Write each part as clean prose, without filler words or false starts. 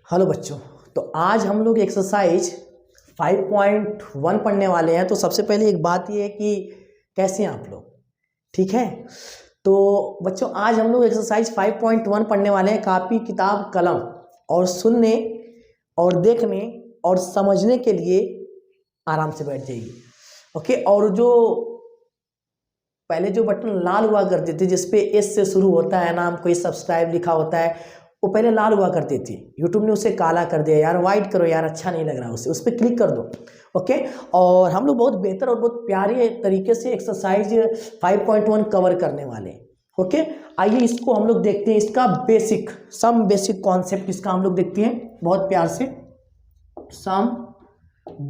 Hello बच्चों। तो आज हम लोग एक्सरसाइज 5.1 पढ़ने वाले हैं। तो सबसे पहले एक बात ये है कि कैसे हैं आप लोग, ठीक है। तो बच्चों आज हम लोग एक्सरसाइज 5.1 पढ़ने वाले हैं। कापी किताब कलम और सुनने और देखने और समझने के लिए आराम से बैठ जाइए, ओके। और जो पहले जो बटन लाल हुआ करते थे जिसपे एस से शुरू होता है नाम, कोई सब्सक्राइब लिखा होता है, वो पहले लाल हुआ करती थी। यूट्यूब ने उसे काला कर दिया यार, वाइट करो यार, अच्छा नहीं लग रहा उसे, उस पर क्लिक कर दो, ओके। और हम लोग बहुत बेहतर और बहुत प्यारे तरीके से एक्सरसाइज 5.1 कवर करने वाले हैं, ओके। आइए इसको हम लोग देखते हैं, इसका बेसिक सम बेसिक कॉन्सेप्ट इसका हम लोग देखते हैं बहुत प्यार से। सम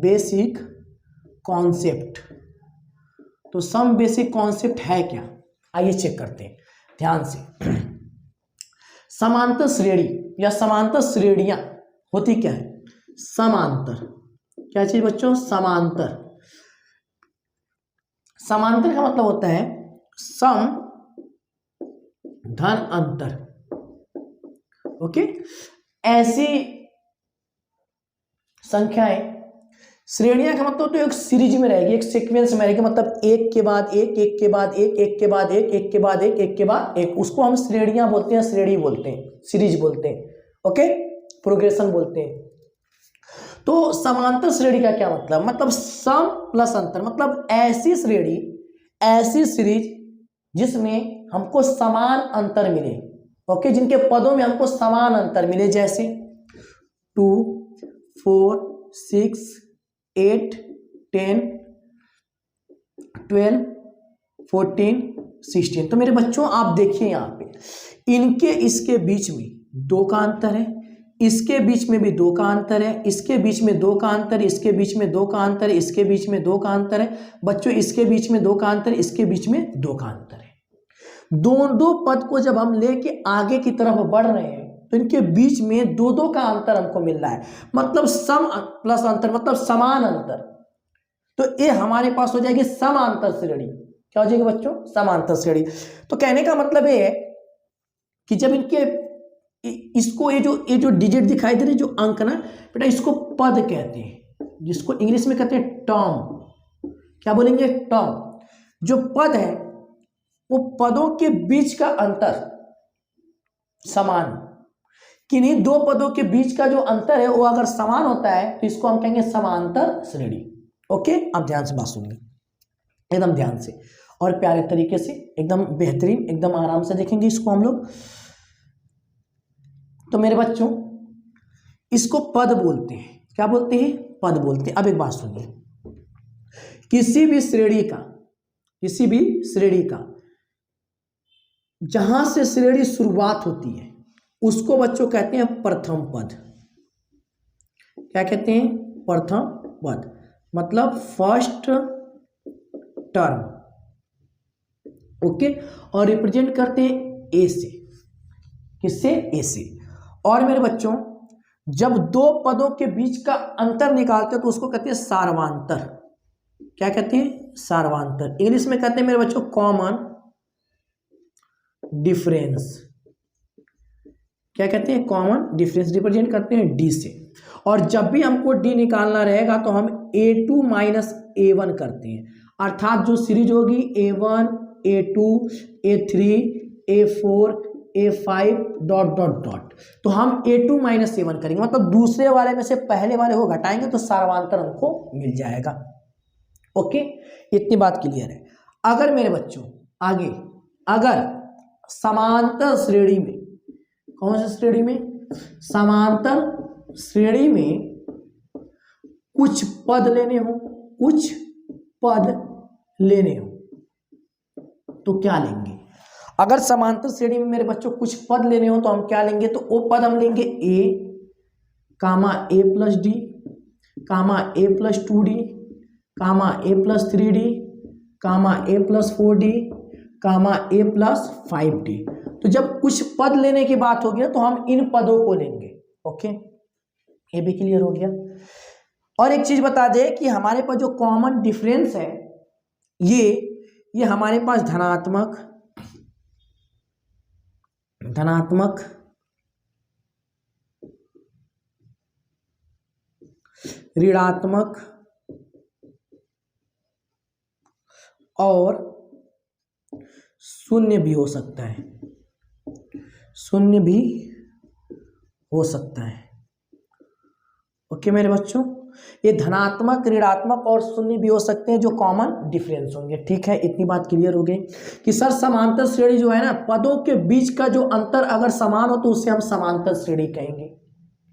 बेसिक कॉन्सेप्ट, तो सम बेसिक कॉन्सेप्ट है क्या, आइए चेक करते हैं ध्यान से। समांतर श्रेणी या समांतर श्रेणियां होती क्या है? समांतर क्या चीज बच्चों? समांतर। समांतर का मतलब होता है सम धन अंतर, ओके। ऐसी संख्याएं, श्रेणियां का मतलब तो एक सीरीज में रहेगी, एक सीक्वेंस में रहेगी, मतलब एक के बाद एक, एक के बाद एक, एक के बाद एक, एक के बाद एक, एक के बाद एक, उसको हम श्रेणियां बोलते हैं, श्रेणी बोलते हैं, सीरीज बोलते हैं, ओके, प्रोग्रेशन बोलते हैं। तो समांतर श्रेणी का क्या मतलब? मतलब सम प्लस अंतर, मतलब ऐसी श्रेणी, ऐसी सीरीज जिसमें हमको समान अंतर मिले, ओके, जिनके पदों में हमको समान अंतर मिले, जैसे 2, 4, 6, 8, 10, 12, 14, 16। तो मेरे बच्चों आप देखिए यहाँ पे इनके इसके बीच में 2 का अंतर है, इसके बीच में भी 2 का अंतर है, इसके बीच में 2 का अंतर है, इसके बीच में 2 का अंतर है, इसके बीच में 2 का अंतर है बच्चों, इसके बीच में 2 का अंतर है, इसके बीच में 2 का अंतर है। दो पद को जब हम लेके आगे की तरफ बढ़ रहे हैं तो इनके बीच में 2 का अंतर हमको मिल रहा है, मतलब सम प्लस अंतर मतलब समान अंतर। तो ये हमारे पास हो जाएगी समांतर श्रेणी। क्या हो जाएगी बच्चों? समांतर श्रेणी। तो कहने का मतलब ये है कि जब इनके इसको ये जो डिजिट दिखाई दे रहे, जो अंक ना बेटा, इसको पद कहते हैं, जिसको इंग्लिश में कहते हैं टर्म। क्या बोलेंगे? टर्म। जो पद है वो पदों के बीच का अंतर समान, किन्हीं 2 पदों के बीच का जो अंतर है वो अगर समान होता है तो इसको हम कहेंगे समांतर श्रेणी, ओके। अब ध्यान से बात सुनिए, एकदम ध्यान से और प्यारे तरीके से, एकदम बेहतरीन, एकदम आराम से देखेंगे इसको हम लोग। तो मेरे बच्चों इसको पद बोलते हैं। क्या बोलते हैं? पद बोलते हैं। अब एक बात सुनिए, किसी भी श्रेणी का जहां से श्रेणी शुरुआत होती है उसको बच्चों कहते हैं प्रथम पद। क्या कहते हैं? प्रथम पद, मतलब फर्स्ट टर्म, ओके। और रिप्रेजेंट करते हैं ए से। किससे? ए से। और मेरे बच्चों जब 2 पदों के बीच का अंतर निकालते हैं तो उसको कहते हैं सार्वंतर। क्या कहते हैं? सार्वंतर। इंग्लिश में कहते हैं मेरे बच्चों कॉमन डिफरेंस। क्या कहते हैं? Common difference. रिप्रेजेंट करते हैं डी से। और जब भी हमको डी निकालना रहेगा तो हम A2 माइनस A1 करते हैं, अर्थात जो सीरीज होगी A1, A2, A3, A4, A5 dot dot dot, तो हम A2 माइनस A1 करेंगे, मतलब दूसरे वाले में से पहले वाले को घटाएंगे तो सार्वंतर हमको मिल जाएगा, ओके। इतनी बात क्लियर है। अगर मेरे बच्चों आगे, अगर समांतर श्रेणी में, कौन सी श्रेणी में? समांतर श्रेणी में कुछ पद लेने हो, कुछ पद लेने हो तो क्या लेंगे? अगर समांतर श्रेणी में मेरे बच्चों कुछ पद लेने हो तो हम क्या लेंगे? तो वो पद हम लेंगे a comma a plus D comma a plus 2d comma a plus 3d comma a plus 4d comma a plus 5d। तो जब कुछ पद लेने की बात होगी तो हम इन पदों को लेंगे, ओके। ये भी क्लियर हो गया। और एक चीज बता दें कि हमारे पास जो कॉमन डिफरेंस है ये हमारे पास धनात्मक ऋणात्मक और शून्य भी हो सकता है, शून्य भी हो सकता है। ओके मेरे बच्चों, ये धनात्मक, ऋणात्मक और शून्य भी हो सकते हैं जो कॉमन डिफरेंस होंगे। ठीक है, इतनी बात क्लियर हो गई कि सर समांतर श्रेणी जो है ना, पदों के बीच का जो अंतर अगर समान हो तो उसे हम समांतर श्रेणी कहेंगे।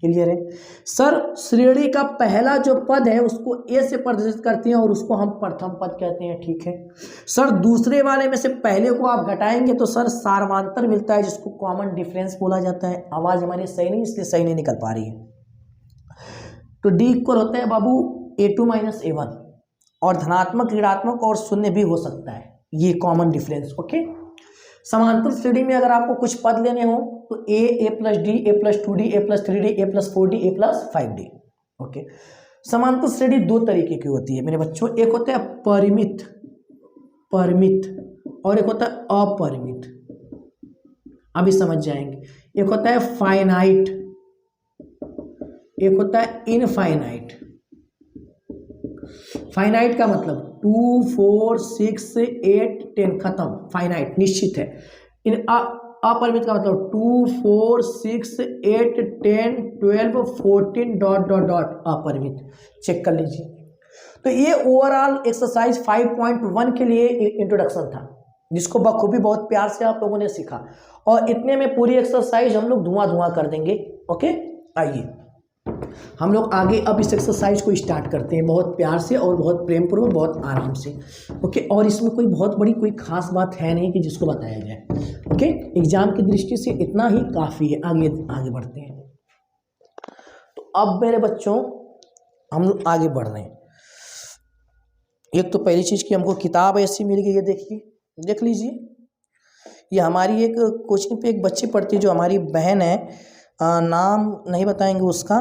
क्लियर है सर? श्रेणी का पहला जो पद है उसको ए से प्रदर्शित करते हैं और उसको हम प्रथम पद कहते हैं। ठीक है सर, दूसरे वाले में से पहले को आप घटाएंगे तो सर सार्वमांतर मिलता है जिसको कॉमन डिफरेंस बोला जाता है। आवाज हमारी सही नहीं, इसलिए सही नहीं निकल पा रही है। तो डी इक्वल होता है बाबू A2 - A1 और धनात्मक, ऋणात्मक और शून्य भी हो सकता है, ये कॉमन डिफरेंस। ओके, समांतर श्रेणी में अगर आपको कुछ पद लेने हो तो A + D, A + 2D, A + 3D, A + 4D, A + 5D। Okay, समांतर श्रेणी दो तरीके की होती है मेरे बच्चों, एक होता है परिमित, परिमित और एक होता है अपरिमित। अभी समझ जाएंगे। एक होता है फाइनाइट, एक होता है इनफाइनाइट। फाइनाइट का मतलब 2, 4, 6, 8, 10 खत्म, फाइनाइट निश्चित है। इन अपरिमित का मतलब 2, 4, 6, 8, 10, 12, 14 ... अपरिमित। चेक कर लीजिए। तो ये ओवरऑल एक्सरसाइज 5.1 के लिए इंट्रोडक्शन था, जिसको बखूबी बहुत प्यार से आप लोगों ने सीखा, और इतने में पूरी एक्सरसाइज हम लोग धुआं कर देंगे। ओके, आइए हम लोग आगे अब इस एक्सरसाइज को स्टार्ट करते हैं, बहुत प्यार से और बहुत प्रेम पूर्वक, बहुत आराम से। ओके, और इसमें कोई बहुत बड़ी कोई खास बात है नहीं कि जिसको बताया जाए। ओके, एग्जाम की दृष्टि से इतना ही काफ़ी है। आगे बढ़ते हैं। तो अब मेरे बच्चों हम लोग आगे बढ़ रहे हैं। एक तो पहली चीज़ की हमको किताब ऐसी मिल गई है, देखिए, देख लीजिए। ये हमारी एक कोचिंग पे एक बच्ची पढ़ती है जो हमारी बहन है, नाम नहीं बताएंगे उसका।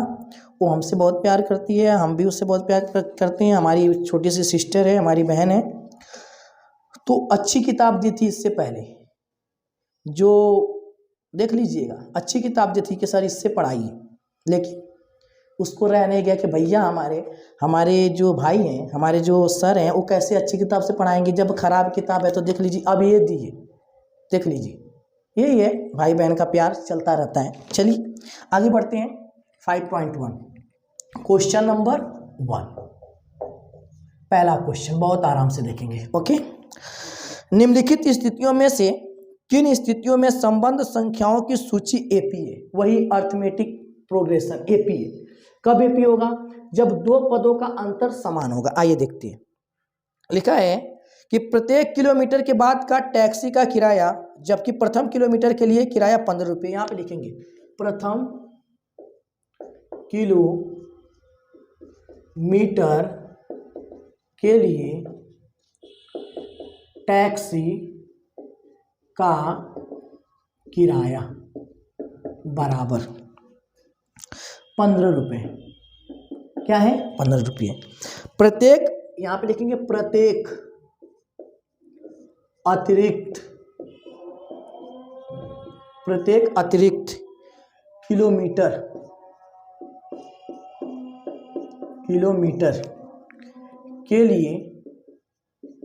वो हमसे बहुत प्यार करती है, हम भी उससे बहुत प्यार करते हैं। हमारी छोटी सी सिस्टर है, हमारी बहन है। तो अच्छी किताब दी थी इससे पहले, जो देख लीजिएगा, अच्छी किताब दी थी कि सर इससे पढ़ाइए, लेकिन उसको रह नहीं गया कि भैया हमारे जो भाई हैं, हमारे जो सर हैं, वो कैसे अच्छी किताब से पढ़ाएंगे जब खराब किताब है। तो देख लीजिए, अब ये दी है, देख लीजिए, यही है, भाई बहन का प्यार चलता रहता है। चलिए आगे बढ़ते हैं। 5.1 क्वेश्चन नंबर 1, पहला क्वेश्चन बहुत आराम से देखेंगे। ओके, निम्नलिखित स्थितियों में से किन स्थितियों में संबंध संख्याओं की सूची एपी है? वही अर्थमेटिक प्रोग्रेशन एपी है। कब एपी होगा? जब दो पदों का अंतर समान होगा। आइए देखते हैं। लिखा है कि प्रत्येक किलोमीटर के बाद का टैक्सी का किराया, जबकि प्रथम किलोमीटर के लिए किराया 15 रुपये। यहाँ पे लिखेंगे प्रथम किलोमीटर के लिए टैक्सी का किराया बराबर 15 रुपये। क्या है? 15 रुपये। प्रत्येक, यहाँ पे लिखेंगे प्रत्येक अतिरिक्त किलोमीटर के लिए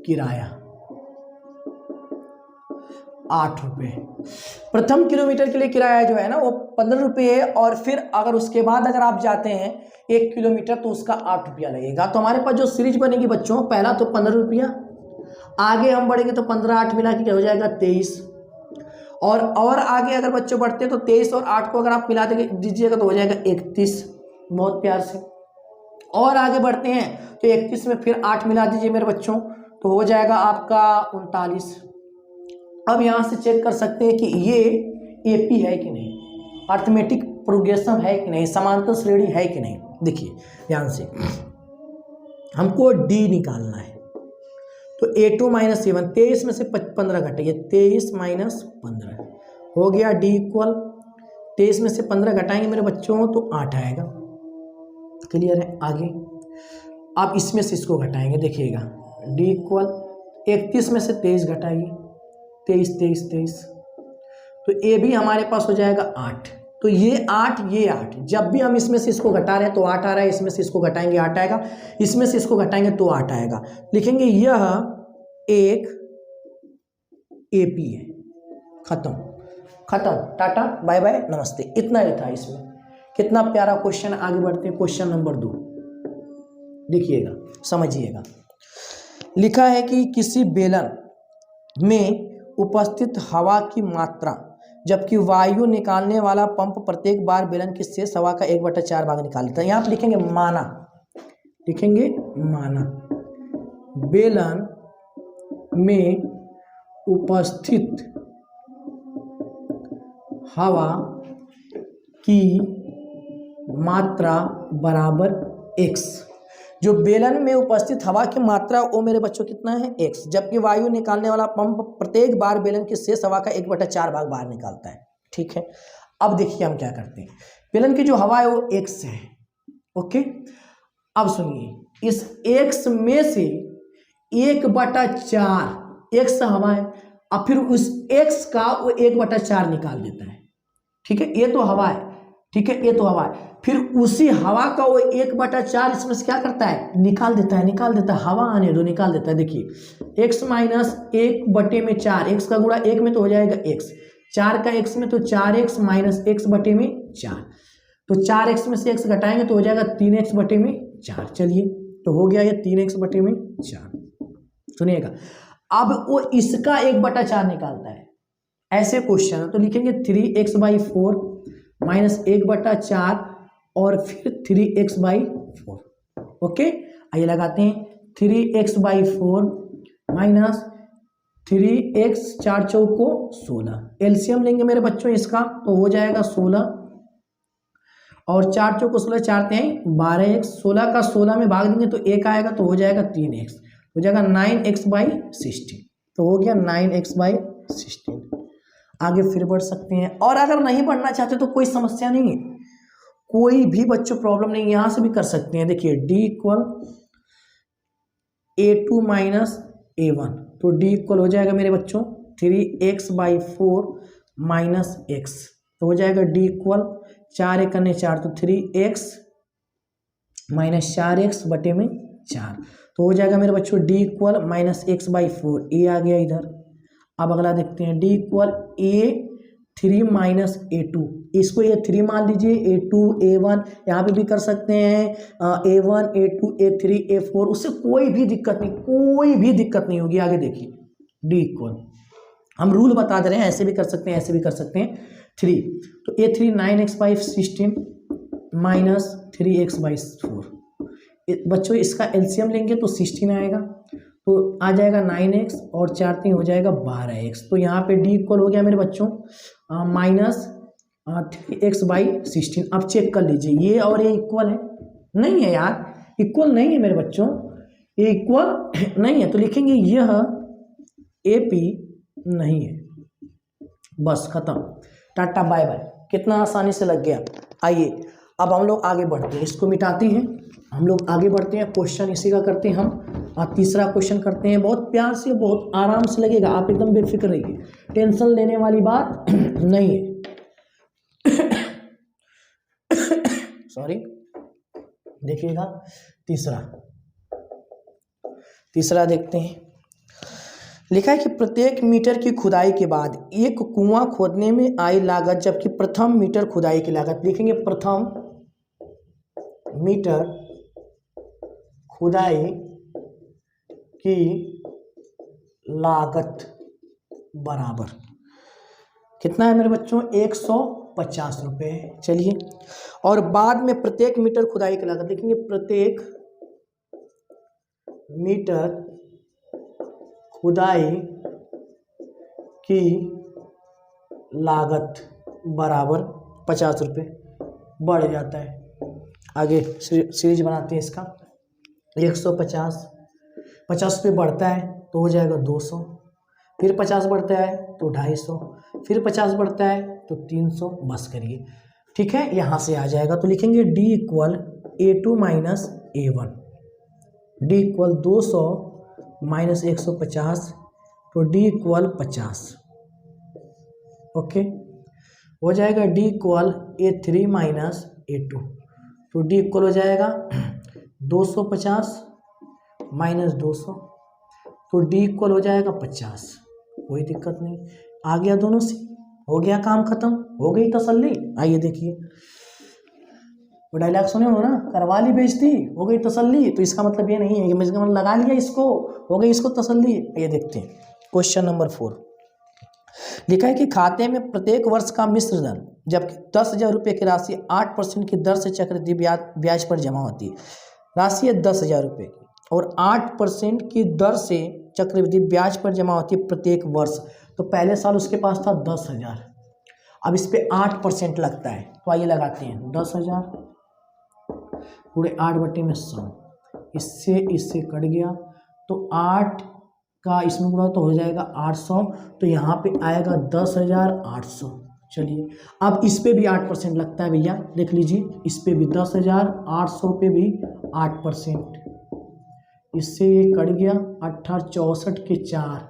किराया 8 रुपये। प्रथम किलोमीटर के लिए किराया जो है ना वो 15 रुपये है, और फिर अगर उसके बाद अगर आप जाते हैं 1 किलोमीटर तो उसका 8 रुपया लगेगा। तो हमारे पास जो सीरीज बनेगी बच्चों, पहला तो 15 रुपया, आगे हम बढ़ेंगे तो 15 8 मिला के क्या हो जाएगा 23, और आगे अगर बच्चों बढ़ते हैं तो 23 और 8 को अगर आप मिला दीजिएगा तो हो जाएगा 31, बहुत प्यार से। और आगे बढ़ते हैं तो 31 में फिर 8 मिला दीजिए मेरे बच्चों, तो हो जाएगा आपका 39। अब यहाँ से चेक कर सकते हैं कि ये एपी है कि नहीं, अर्थमेटिक प्रोग्रेशन है कि नहीं, समांतर श्रेणी है कि नहीं। देखिए ध्यान से, हमको डी निकालना है। तो A2 - A1, 23 में से 15 घटाइए, 23 - 15 हो गया डी इक्वल। 23 में से 15 घटाएंगे मेरे बच्चों तो 8 आएगा। क्लियर है? आगे आप इसमें से इसको घटाएंगे, देखिएगा डी इक्वल 31 में से 23 घटाइए, 23 तो ए भी हमारे पास हो जाएगा 8। तो ये 8 ये 8, जब भी हम इसमें से इसको घटा रहे हैं तो 8 आ रहा है, इसमें से इसको घटाएंगे 8 आएगा, इसमें से इसको घटाएंगे तो 8 आएगा। लिखेंगे यह एक एपी है। खत्म खत्म, टाटा बाय बाय नमस्ते। इतना ही था इसमें। कितना प्यारा क्वेश्चन। आगे बढ़ते हैं क्वेश्चन नंबर 2, देखिएगा समझिएगा। लिखा है कि किसी बेलन में उपस्थित हवा की मात्रा जबकि वायु निकालने वाला पंप प्रत्येक बार बेलन की शेष हवा का 1/4 भाग निकाल लेता है। यहाँ पे लिखेंगे माना, लिखेंगे माना बेलन में उपस्थित हवा की मात्रा बराबर x। जो बेलन में उपस्थित हवा की मात्रा वो मेरे बच्चों कितना है x, जबकि वायु निकालने वाला पंप प्रत्येक बार बेलन की शेष हवा का 1/4 भाग बाहर निकालता है। ठीक है, अब देखिए हम क्या करते हैं। बेलन की जो हवा है वो x है। ओके, अब सुनिए, इस x में से 1/4 x हवा है, अब फिर उस x का वो 1/4 निकाल देता है। ठीक है, ये तो हवा है। ठीक है, ये तो हवा है, फिर उसी हवा का वो 1/4 इसमें से क्या करता है, निकाल देता है। हवा आने दो, निकाल देता है। देखिए x माइनस 1/4, x का गुणा 1 में तो हो जाएगा x, 4 का x में तो 4x माइनस x/4, तो 4x में से x घटाएंगे तो हो जाएगा 3x/4। चलिए, तो हो गया ये 3x/4। सुनिएगा, अब वो इसका 1/4 निकालता है। ऐसे क्वेश्चन है तो लिखेंगे 3x/4 माइनस 1/4 और फिर 3x/4। ओके, आइए लगाते हैं 3x/4 माइनस 3x, 4 चौको 16, एलसीएम लेंगे मेरे बच्चों इसका तो हो जाएगा 16 और 4 चौको 16, 4 3 12x, 16 का 16 में भाग देंगे तो 1 आएगा तो हो जाएगा 3x, हो जाएगा 9x/16, तो हो गया 9x/16। आगे फिर बढ़ सकते हैं, और अगर नहीं बढ़ना चाहते तो कोई समस्या नहीं है, कोई भी बच्चों प्रॉब्लम नहीं, यहां से भी कर सकते हैं। देखिए d equal A2 minus A1, तो d इक्वल हो जाएगा मेरे बच्चों 3x/4 माइनस x, तो हो जाएगा d इक्वल 4 1 करने 4 तो 3x माइनस 4x/4, तो हो जाएगा मेरे बच्चों d equal minus x/4, a आ गया इधर। अब अगला देखते हैं, d equal A3 minus A2, इसको ये 3 मान लीजिए, A2 A1 यहाँ पे भी कर सकते हैं, A1 A2 A3 A4, उससे कोई भी दिक्कत नहीं होगी। आगे देखिए d इक्वल, हम रूल बता दे रहे हैं, ऐसे भी कर सकते हैं, ऐसे भी कर सकते हैं, 3, तो A3 9x/16 माइनस 3x/4। बच्चों इसका एलसीएम लेंगे तो 16 आएगा, तो आ जाएगा 9x और 4 3 हो जाएगा 12x, तो यहाँ पे d इक्वल हो गया मेरे बच्चों माइनस 3x/16। अब चेक कर लीजिए ये और ये इक्वल है, नहीं है यार, इक्वल नहीं है मेरे बच्चों, ये इक्वल नहीं है, तो लिखेंगे यह AP नहीं है। बस खत्म, टाटा बाय बाय। कितना आसानी से लग गया। आइए अब हम लोग आगे बढ़ते हैं, इसको मिटाते हैं, हम लोग आगे बढ़ते हैं, क्वेश्चन इसी का करते हैं हम। और तीसरा क्वेश्चन करते हैं, बहुत प्यार से, बहुत आराम से लगेगा, आप एकदम बेफिक्र रहिए, टेंशन लेने वाली बात नहीं है। सॉरी, देखिएगा तीसरा देखते हैं। लिखा है कि प्रत्येक मीटर की खुदाई के बाद एक कुआं खोदने में आई लागत जबकि प्रथम मीटर खुदाई की लागत, लिखेंगे प्रथम मीटर खुदाई की लागत बराबर कितना है मेरे बच्चों, 150 रुपये। चलिए, और बाद में प्रत्येक मीटर खुदाई की लागत लिखेंगे, प्रत्येक मीटर खुदाई की लागत बराबर 50 रुपये, बढ़ जाता है। आगे सीरीज बनाते हैं इसका, 150 50 रुपये बढ़ता है तो हो जाएगा 200, फिर 50 बढ़ता है तो 250, फिर 50 बढ़ता है तो 300, बस करिए। ठीक है, यहाँ से आ जाएगा, तो लिखेंगे d equal A2 minus A1, d equal 200 minus 150, तो d इक्वल 50। ओके, हो जाएगा D equal A3 minus A2। तो डी इक्वल हो जाएगा 250 माइनस 200, तो डी इक्वल हो जाएगा 50। कोई दिक्कत नहीं, आ गया दोनों से, हो गया काम खत्म, हो गई तसल्ली। आइए देखिए, वो डायलॉग सुने हो ना, करवा ली बेइज्जती, हो गई तसल्ली। तो इसका मतलब ये नहीं है कि मैं इसका मतलब लगा लिया इसको, हो गई इसको तसल्ली। ये देखते हैं क्वेश्चन नंबर 4। लिखा है कि खाते में प्रत्येक वर्ष का मिश्र धन, जबकि 10,000 रुपये की राशि 8% की दर से चक्रवृद्धि ब्याज पर जमा होती है। राशि है 10,000 रुपये की और 8% की दर से चक्रवृद्धि ब्याज पर जमा होती है प्रत्येक वर्ष। तो पहले साल उसके पास था 10,000, अब इस पे 8% लगता है। तो आइए लगाते हैं 10,000 पूरे 8/100, इससे कट गया तो 8 का इसमें गुणा तो हो जाएगा 800, तो यहाँ पे आएगा 10,800। चलिए अब इस पे भी 8% लगता है भैया, देख लीजिए, इस पे भी 10,800 पे भी 8%, इससे ये कट गया 18 64 के 4,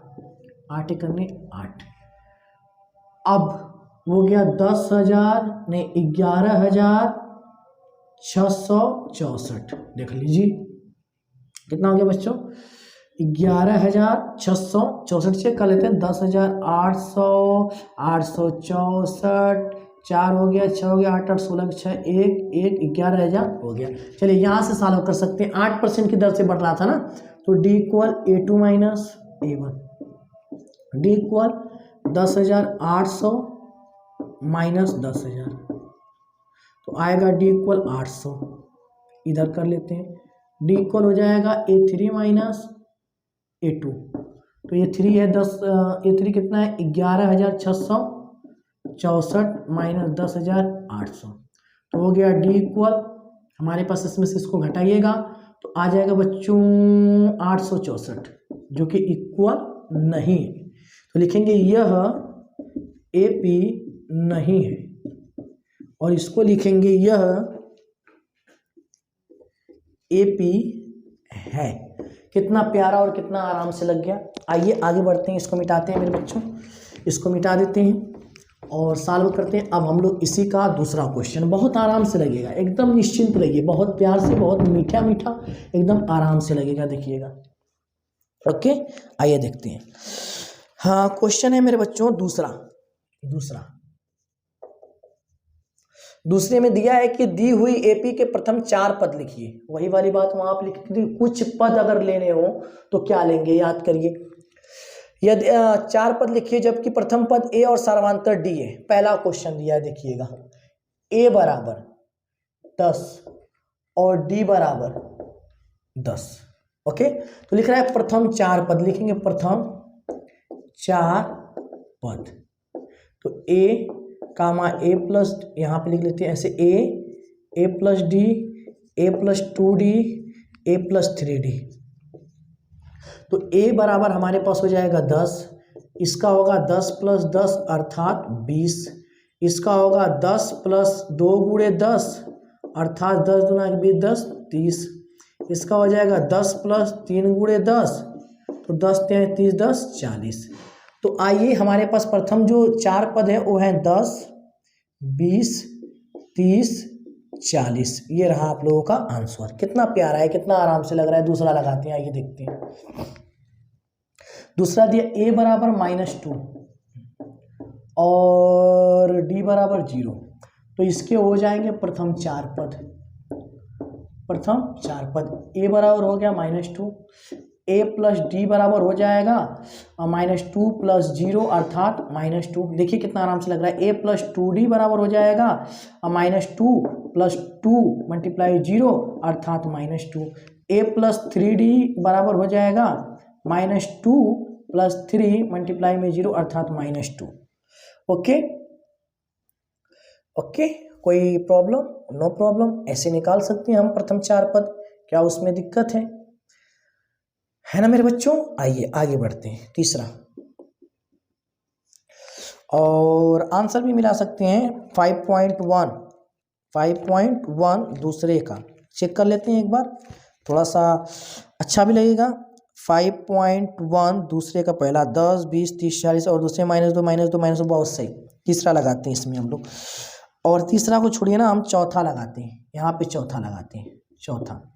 8 करने 8। अब हो गया 10,000 ने 11,664, देख लीजिए कितना हो गया बच्चों, 11,664 से कर लेते हैं 10,800, 864, 4 हो गया, 6 हो गया, 8 8 16 6 1 11,000 हो गया। चलिए यहाँ से सॉल्व कर सकते हैं, 8% की दर से बढ़ रहा था ना, तो D equal A2 minus A1, D equal 10,800 minus 10,000, तो आएगा डी इक्वल 800। इधर कर लेते हैं, डी इक्वल हो जाएगा A3 माइनस A2, तो ये 3 है 10, A3 कितना है 11,664 माइनस 10,800, तो हो गया डी इक्वल, हमारे पास इसमें से इसको घटाइएगा तो आ जाएगा बच्चों 864, जो कि इक्वल नहीं, तो लिखेंगे यह AP नहीं है, और इसको लिखेंगे यह AP है। कितना प्यारा और कितना आराम से लग गया। आइए आगे बढ़ते हैं, इसको मिटाते हैं मेरे बच्चों, इसको मिटा देते हैं और सॉल्व करते हैं। अब हम लोग इसी का दूसरा क्वेश्चन, बहुत आराम से लगेगा, एकदम निश्चिंत रहिए, बहुत प्यार से, बहुत मीठा मीठा, एकदम आराम से लगेगा, देखिएगा। ओके, आइए देखते हैं। हाँ, क्वेश्चन है मेरे बच्चों दूसरे में दिया है कि दी हुई AP के प्रथम 4 पद लिखिए। वही वाली बात वहां आप लिख दी, कुछ पद अगर लेने हो तो क्या लेंगे, याद करिए। यदि 4 पद लिखिए जबकि प्रथम पद A और सार्वधातुक D है। पहला क्वेश्चन दिया है, देखिएगा, A बराबर 10 और D बराबर 10। ओके, तो लिख रहा है प्रथम 4 पद, लिखेंगे प्रथम 4 पद, तो A कामा A प्लस, यहाँ पे लिख लेते हैं ऐसे A plus D, A plus 2D, A plus 3D। तो A बराबर हमारे पास हो जाएगा 10, इसका होगा 10 प्लस 10 अर्थात 20, इसका होगा 10 प्लस 2 गुणे 10 अर्थात 10 दूना 20 10 30, इसका हो जाएगा 10 प्लस 3 गुणे 10, तो 10 30 10 40। तो आइए, हमारे पास प्रथम जो 4 पद है वो है 10 20 30 40, ये रहा आप लोगों का आंसर। कितना प्यारा है, कितना आराम से लग रहा है। दूसरा लगाते हैं, आइए देखते हैं। दूसरा दिया A बराबर -2 और D बराबर 0, तो इसके हो जाएंगे प्रथम 4 पद, A बराबर हो गया -2, A प्लस D बराबर हो जाएगा -2 प्लस 0 अर्थात -2। देखिए कितना आराम से लग रहा है। A प्लस 2D बराबर हो जाएगा -2 प्लस 2 मल्टीप्लाई 0 अर्थात -2। A प्लस 3D बराबर हो जाएगा -2 प्लस 3 मल्टीप्लाई में 0 अर्थात -2। ओके, कोई प्रॉब्लम? नो प्रॉब्लम, ऐसे निकाल सकते हैं हम प्रथम 4 पद, क्या उसमें दिक्कत है ना मेरे बच्चों। आइए आगे बढ़ते हैं। तीसरा, और आंसर भी मिला सकते हैं 5.1 दूसरे का चेक कर लेते हैं एक बार, थोड़ा सा अच्छा भी लगेगा। 5.1 दूसरे का पहला 10 20 30 40 और दूसरे -2 बहुत सही। तीसरा लगाते हैं इसमें हम लोग, और तीसरा को छोड़िए ना, हम चौथा लगाते हैं, यहाँ पे चौथा लगाते हैं। चौथा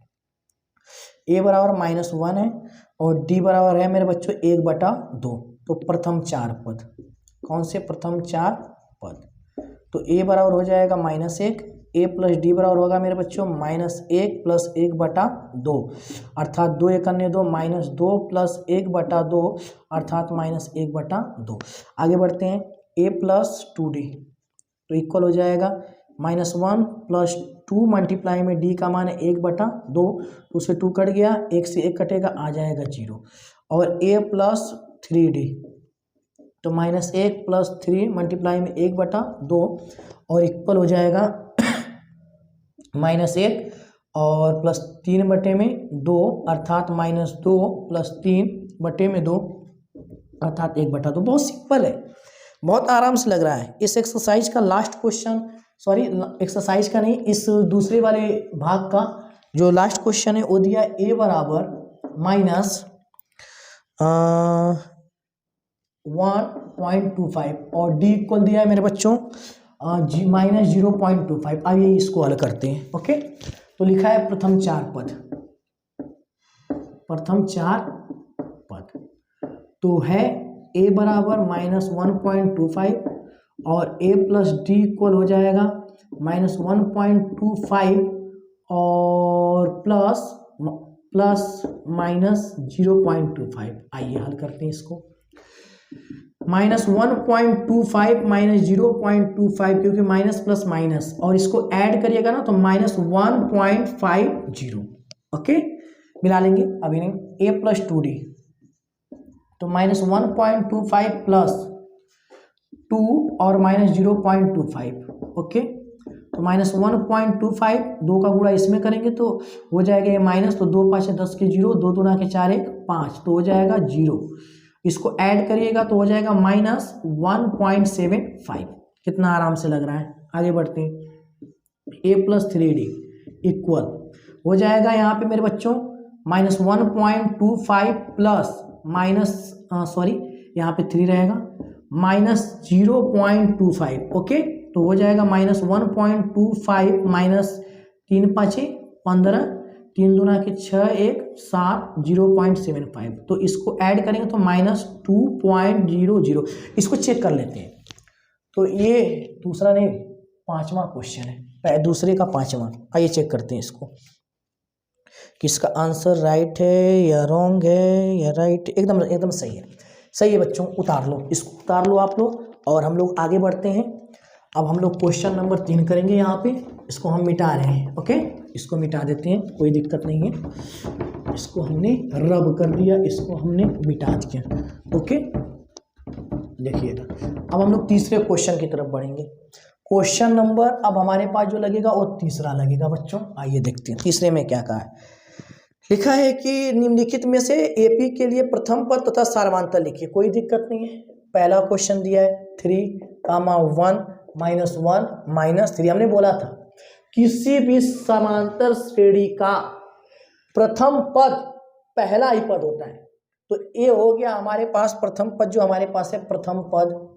a बराबर -1 है और d बराबर है मेरे बच्चों 1/2। तो प्रथम चार पद, कौन से प्रथम चार पद? तो a बराबर हो जाएगा -1, a प्लस d बराबर होगा मेरे बच्चों -1 प्लस 1/2, अर्थात 2 × 2 -2 प्लस 1/2 अर्थात -1/2। आगे बढ़ते हैं, a प्लस 2d तो इक्वल हो जाएगा -1 प्लस 2 मल्टीप्लाई में d का मान है 1/2, तो उससे 2 कट गया, 1 से 1 कटेगा, आ जाएगा 0। और a प्लस 3d तो -1 प्लस 3 मल्टीप्लाई में 1/2 और इक्वल हो जाएगा -1 और प्लस 3/2 अर्थात -2 प्लस 3/2 अर्थात 1/2। बहुत सिंपल है, बहुत आराम से लग रहा है। इस एक्सरसाइज का लास्ट क्वेश्चन, सॉरी एक्सरसाइज का नहीं, इस दूसरे वाले भाग का जो लास्ट क्वेश्चन है वो दिया a बराबर -1.25 और d इक्वल दिया है मेरे बच्चों -0.25। आइए इसको हल करते हैं। ओके, तो लिखा है प्रथम चार पद, प्रथम चार पद तो है a बराबर -1.25 और a प्लस d इक्वल हो जाएगा -1.25 और प्लस -0.25। आइए हल करते हैं इसको। -1.25 -0.25 क्योंकि माइनस प्लस माइनस और इसको ऐड करिएगा ना तो -1.50। ओके, मिला लेंगे अभी नहीं। a प्लस 2d तो -1.25 प्लस 2 और -0.25। ओके, तो -1.25 2 का गुणा इसमें करेंगे तो हो जाएगा ये माइनस, तो 2 5 10 के 0, 2 दूना के 4 1 5 तो हो जाएगा 0। इसको ऐड करिएगा तो हो जाएगा -1.75। कितना आराम से लग रहा है। आगे बढ़ते हैं, a प्लस 3d इक्वल हो जाएगा यहाँ पे मेरे बच्चों -1.25 प्लस यहाँ पे 3 रहेगा -0.25। ओके, तो हो जाएगा -1.25 माइनस 3 5 15, 3 दूना के 6 1 7 0.75। तो इसको ऐड करेंगे तो -2.00। इसको चेक कर लेते हैं। तो ये दूसरा नहीं, पांचवा क्वेश्चन है, दूसरे का पांचवा। आइए चेक करते हैं इसको, किसका आंसर राइट है या रॉन्ग है या राइट। एकदम एकदम सही है, सही है बच्चों। उतार लो, इसको उतार लो आप लोग और हम लोग आगे बढ़ते हैं। अब हम लोग क्वेश्चन नंबर 3 करेंगे। यहाँ पे इसको हम मिटा रहे हैं। ओके, इसको मिटा देते हैं, कोई दिक्कत नहीं है। इसको हमने रब कर दिया, इसको हमने मिटा दिया। ओके, देखिएगा अब हम लोग तीसरे क्वेश्चन की तरफ बढ़ेंगे। क्वेश्चन नंबर अब हमारे पास जो लगेगा वो तीसरा लगेगा बच्चों। आइए देखते हैं तीसरे में क्या कहा है। लिखा है कि निम्नलिखित में से एपी के लिए प्रथम पद तथा सारवांतर लिखिए। कोई दिक्कत नहीं है। पहला क्वेश्चन दिया है 3, 1 -1 -3। हमने बोला था किसी भी समांतर श्रेणी का प्रथम पद पहला ही पद होता है। तो ये हो गया हमारे पास प्रथम पद, जो हमारे पास है प्रथम पद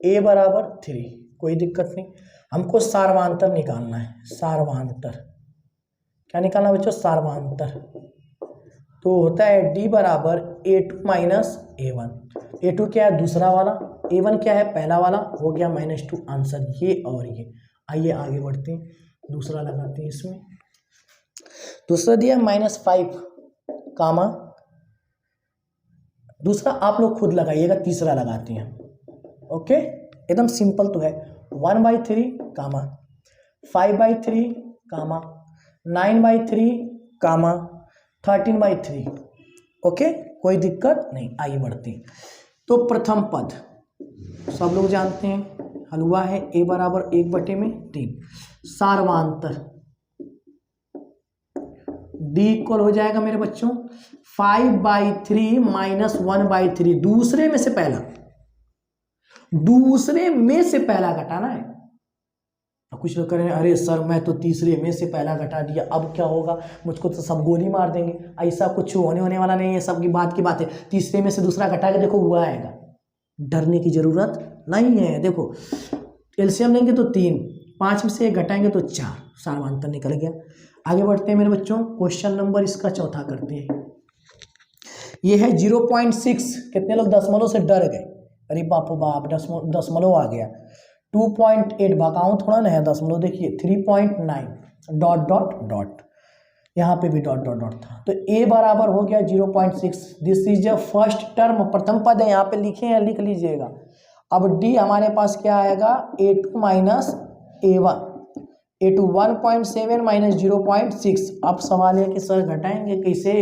a बराबर 3। कोई दिक्कत नहीं। हमको सारवांतर निकालना है। सारवांतर क्या निकालना बच्चों? सारवांतर। तो होता है d बराबर a2 माइनस a1। a2 क्या है? दूसरा वाला। a1 क्या है? पहला वाला। हो गया -2 आंसर ये और ये। आइए आगे बढ़ते हैं, दूसरा लगाते हैं इसमें। दूसरा दिया -5 कामा, दूसरा आप लोग खुद लगाइएगा, तीसरा लगाते हैं। ओके, एकदम सिंपल तो है। 1/3 कामा 5/3 कामा 9/3 कामा 13/3। ओके, कोई दिक्कत नहीं। आइए बढ़ते हैं। तो प्रथम पद सब लोग जानते हैं, हलवा है a बराबर 1/3। सारवांतर d इक्वल हो जाएगा मेरे बच्चों 5/3 माइनस 1/3। दूसरे में से पहला, दूसरे में से पहला घटाना है। कुछ लोग करें अरे सर मैं तो तीसरे में से पहला घटा दिया, अब क्या होगा? मुझको तो सब गोली मार देंगे। ऐसा कुछ होने वाला नहीं है, सबकी बात है। तीसरे में से दूसरा घटा के देखो हुआ आएगा। डरने की ज़रूरत नहीं है। देखो एलसीएम लेंगे तो 3, 5 में से 1 घटाएंगे तो 4, सार्वधातुक निकल गया। आगे बढ़ते हैं मेरे बच्चों, क्वेश्चन नंबर इसका चौथा करते हैं। ये है 0.6, कितने लोग दशमलव से डर गए, अरे बापो बाप दशमलव आ गया। 2.8 भगाऊँ थोड़ा ना है दशमलव, देखिए 3.9 डॉट डॉट डॉट, यहाँ पे भी डॉट डॉट डॉट था, तो a बराबर हो गया 0.6। This is a first term, प्रथम पद है, यहाँ पे लिखे हैं, लिख लीजिएगा। अब d हमारे पास क्या आएगा, a2 minus a1, a2 1.7 minus 0.6। अब सवाल है कि सर घटाएंगे कैसे,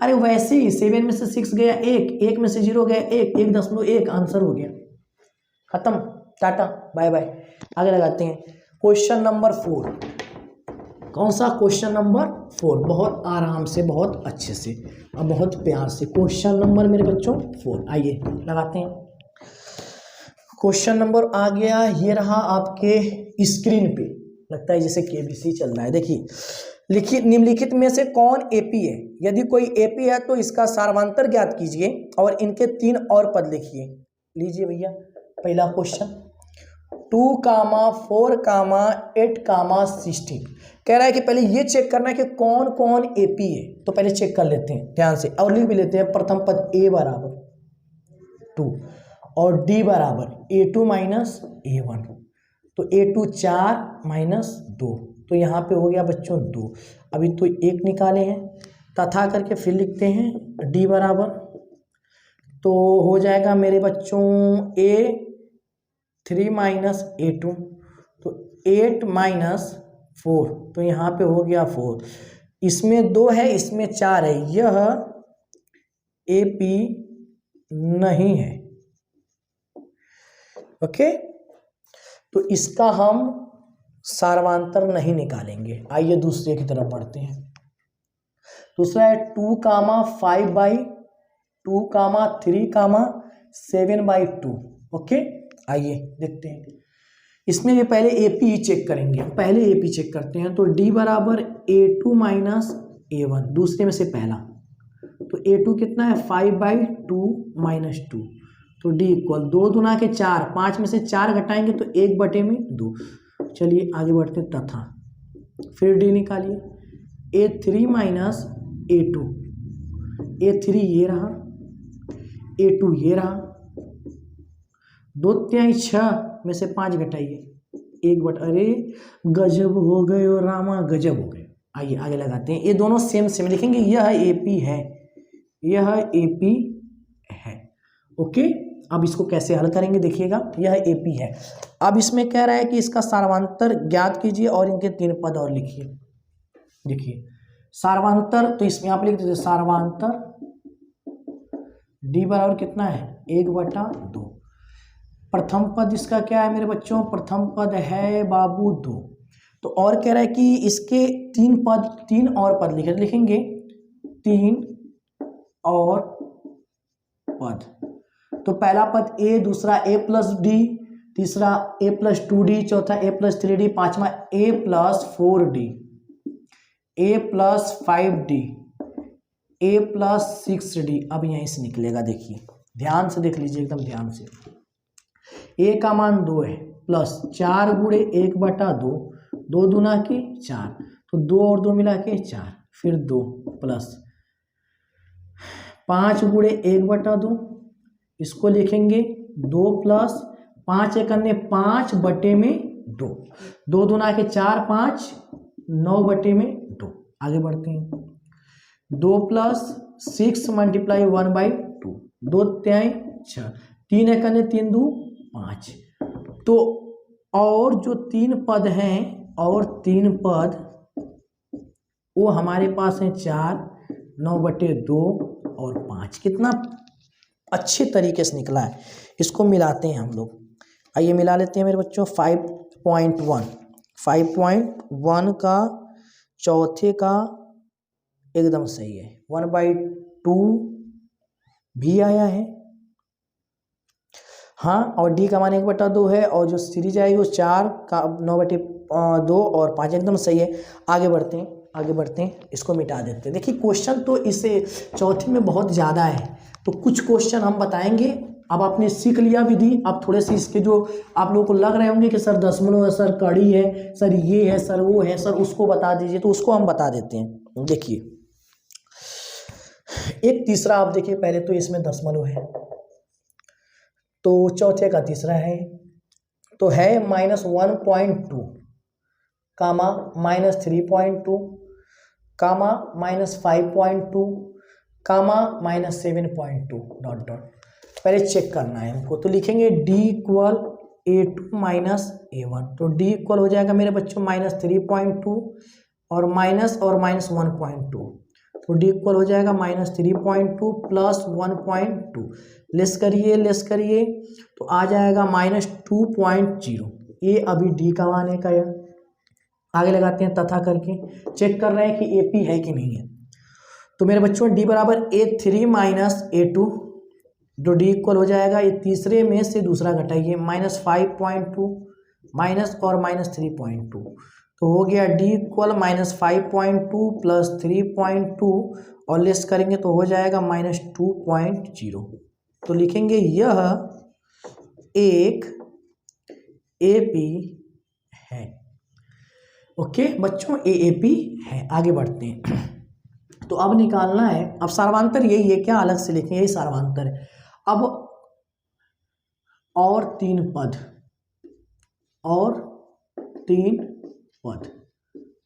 अरे वैसे ही 7 में से 6 गया 1, 1 में से 0 गया 1, 1.1 आंसर हो गया, खत्म, टाटा बाय बाय। आगे लगाते हैं क्वेश्चन नंबर 4। कौन सा, क्वेश्चन नंबर 4, बहुत आराम से, बहुत अच्छे से और बहुत प्यार से। क्वेश्चन नंबर मेरे बच्चों 4, आइए लगाते हैं। क्वेश्चन नंबर आ गया, ये रहा आपके स्क्रीन पे, लगता है जैसे केबीसी चल रहा है। देखिए लिखित निम्नलिखित में से कौन एपी है, यदि कोई एपी है तो इसका सार्वधातुक ज्ञात कीजिए और इनके 3 और पद लिखिए। लीजिए भैया पहला क्वेश्चन, 2, 4, 8, 16 कह रहा है कि पहले ये चेक करना है कि कौन कौन एपी है, तो पहले चेक कर लेते हैं ध्यान से और लिख भी लेते हैं। प्रथम पद a बराबर 2 और d बराबर a2 माइनस a1, तो a2 4 माइनस 2, तो यहाँ पे हो गया बच्चों 2। अभी तो 1 निकाले हैं, तथा करके फिर लिखते हैं d बराबर, तो हो जाएगा मेरे बच्चों a3 माइनस a2, तो 8 माइनस 4, तो यहाँ पे हो गया 4। इसमें 2 है, इसमें 4 है, यह एपी नहीं है। ओके, तो इसका हम सार्वधातुक नहीं निकालेंगे। आइए दूसरे की तरफ बढ़ते हैं। दूसरा है 2, 5/2, 3, 7/2। ओके, आइए देखते हैं। इसमें ये पहले एपी ही चेक करेंगे, पहले एपी चेक करते हैं। तो d बराबर a2 माइनस a1, दूसरे में से पहला, तो a2 कितना है 5/2 माइनस 2, तो d इक्वल 2 दूना के 4, 5 में से 4 घटाएंगे तो 1/2। चलिए आगे बढ़ते हैं, तथा फिर d निकालिए, a3 माइनस a2, a3 ये रहा, a2 ये रहा, 2/6 में से 5 घटाइए, 1/, अरे गजब हो गए और रामा गजब हो गए। आइए आगे लगाते हैं, ये दोनों सेम सेम लिखेंगे, यह एपी है, यह एपी है। ओके, अब इसको कैसे हल करेंगे देखिएगा, यह एपी है। अब इसमें कह रहा है कि इसका सार्वधातुक ज्ञात कीजिए और इनके 3 पद और लिखिए। देखिए सार्वधातुक, तो इसमें आप लिख दीजिए सार्वधातुक d बराबर कितना है 1/2। प्रथम पद इसका क्या है मेरे बच्चों, प्रथम पद है बाबू 2। तो और कह रहा है कि इसके 3 और पद लिखेंगे, 3 और पद। तो पहला पद a, दूसरा a प्लस d, तीसरा a प्लस 2d, चौथा a प्लस 3d, पांचवा a plus 4d, a plus 5d, a plus 6d। अब यहीं से निकलेगा, देखिए ध्यान से देख लीजिए, एकदम ध्यान से। a का मान 2 है, प्लस 4 गुणे 1/2, 2 दूना के 4, तो 2 और 2 मिला के 4, फिर 2 प्लस 5 गुणे 1/2, इसको लिखेंगे 2 प्लस 5 एकन्ने 5/2, 2 दूना के 4, 5, 9/2। आगे बढ़ते हैं, 2 प्लस 6 मल्टीप्लाई 1/2, 2 3 6, 3 एकन्ने 3 2 5। तो और जो 3 पद हैं, और 3 पद वो हमारे पास हैं 4, 9/2 और 5। कितना अच्छे तरीके से निकला है, इसको मिलाते हैं हम लोग। आइए मिला लेते हैं मेरे बच्चों। 5.1 का चौथे का एकदम सही है, 1/2 भी आया है, हाँ, और d का मान 1/2 है, और जो सीरीज आएगी वो 4 का 9/2 और 5 एकदम सही है। आगे बढ़ते हैं, आगे बढ़ते हैं, इसको मिटा देते हैं। देखिए क्वेश्चन तो इसे चौथे में बहुत ज़्यादा है, तो कुछ क्वेश्चन हम बताएंगे अब आपने सीख लिया विधि। अब थोड़े से इसके जो आप लोगों को लग रहे होंगे कि सर दशमलव है, सर कड़ी है, सर ये है, सर वो है, सर उसको बता दीजिए, तो उसको हम बता देते हैं। देखिए एक तीसरा, आप देखिए पहले तो इसमें दशमलव है, तो चौथे का तीसरा है, तो है -1.2 कामा -3.2 कामा -5.2 कामा -7.2 डॉट डॉट। पहले चेक करना है हमको, तो लिखेंगे D equal A2 minus A1, तो D इक्वल हो जाएगा मेरे बच्चों -3.2 और -1.2, तो D इक्वल हो जाएगा -3.2 प्लस 1.2, लेस करिए तो आ जाएगा -2.0। ये अभी D का मान है का, या आगे लगाते हैं तथा करके चेक कर रहे हैं कि AP है कि नहीं है। तो मेरे बच्चों D बराबर A3 माइनस A2, जो D इक्वल हो जाएगा, ये तीसरे में से दूसरा घटाइए, -5.2 माइनस और -3.2, तो हो गया D इक्वल -5.2 प्लस 3.2 और लेस करेंगे तो हो जाएगा -2.0। तो लिखेंगे यह एक AP है। ओके बच्चों, AAP है। आगे बढ़ते हैं। तो अब निकालना है, अब सार्वधातुक यही है क्या, अलग से लिखें, यही सार्वधातुक है। अब और तीन पद,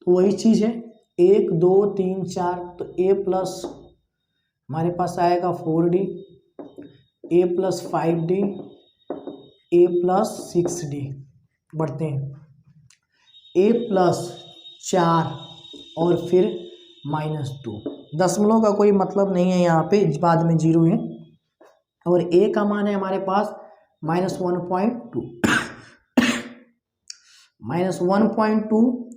तो वही चीज है 1 2 3 4, तो A प्लस हमारे पास आएगा 4D, A plus 5D, A plus 6D। बढ़ते हैं, A प्लस 4 और फिर -2। दशमलव का कोई मतलब नहीं है यहाँ पे, बाद में 0 है, और A का मान है हमारे पास -1.2 -1.2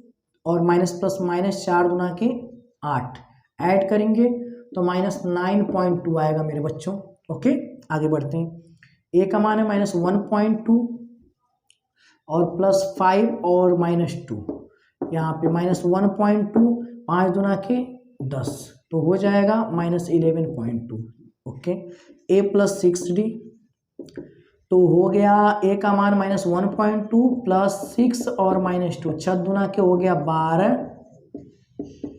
और माइनस प्लस -4 गुना के 8 ऐड करेंगे तो -9.2 आएगा मेरे बच्चों। ओके आगे बढ़ते हैं। A का मान है -1.2 और +5 और -2, यहाँ पे -1.2, 5 गुना के 10, तो हो जाएगा -11.2। ओके A प्लस 6D, तो हो गया A का मान -1.2 प्लस 6 और -2, 6 गुना के हो गया 12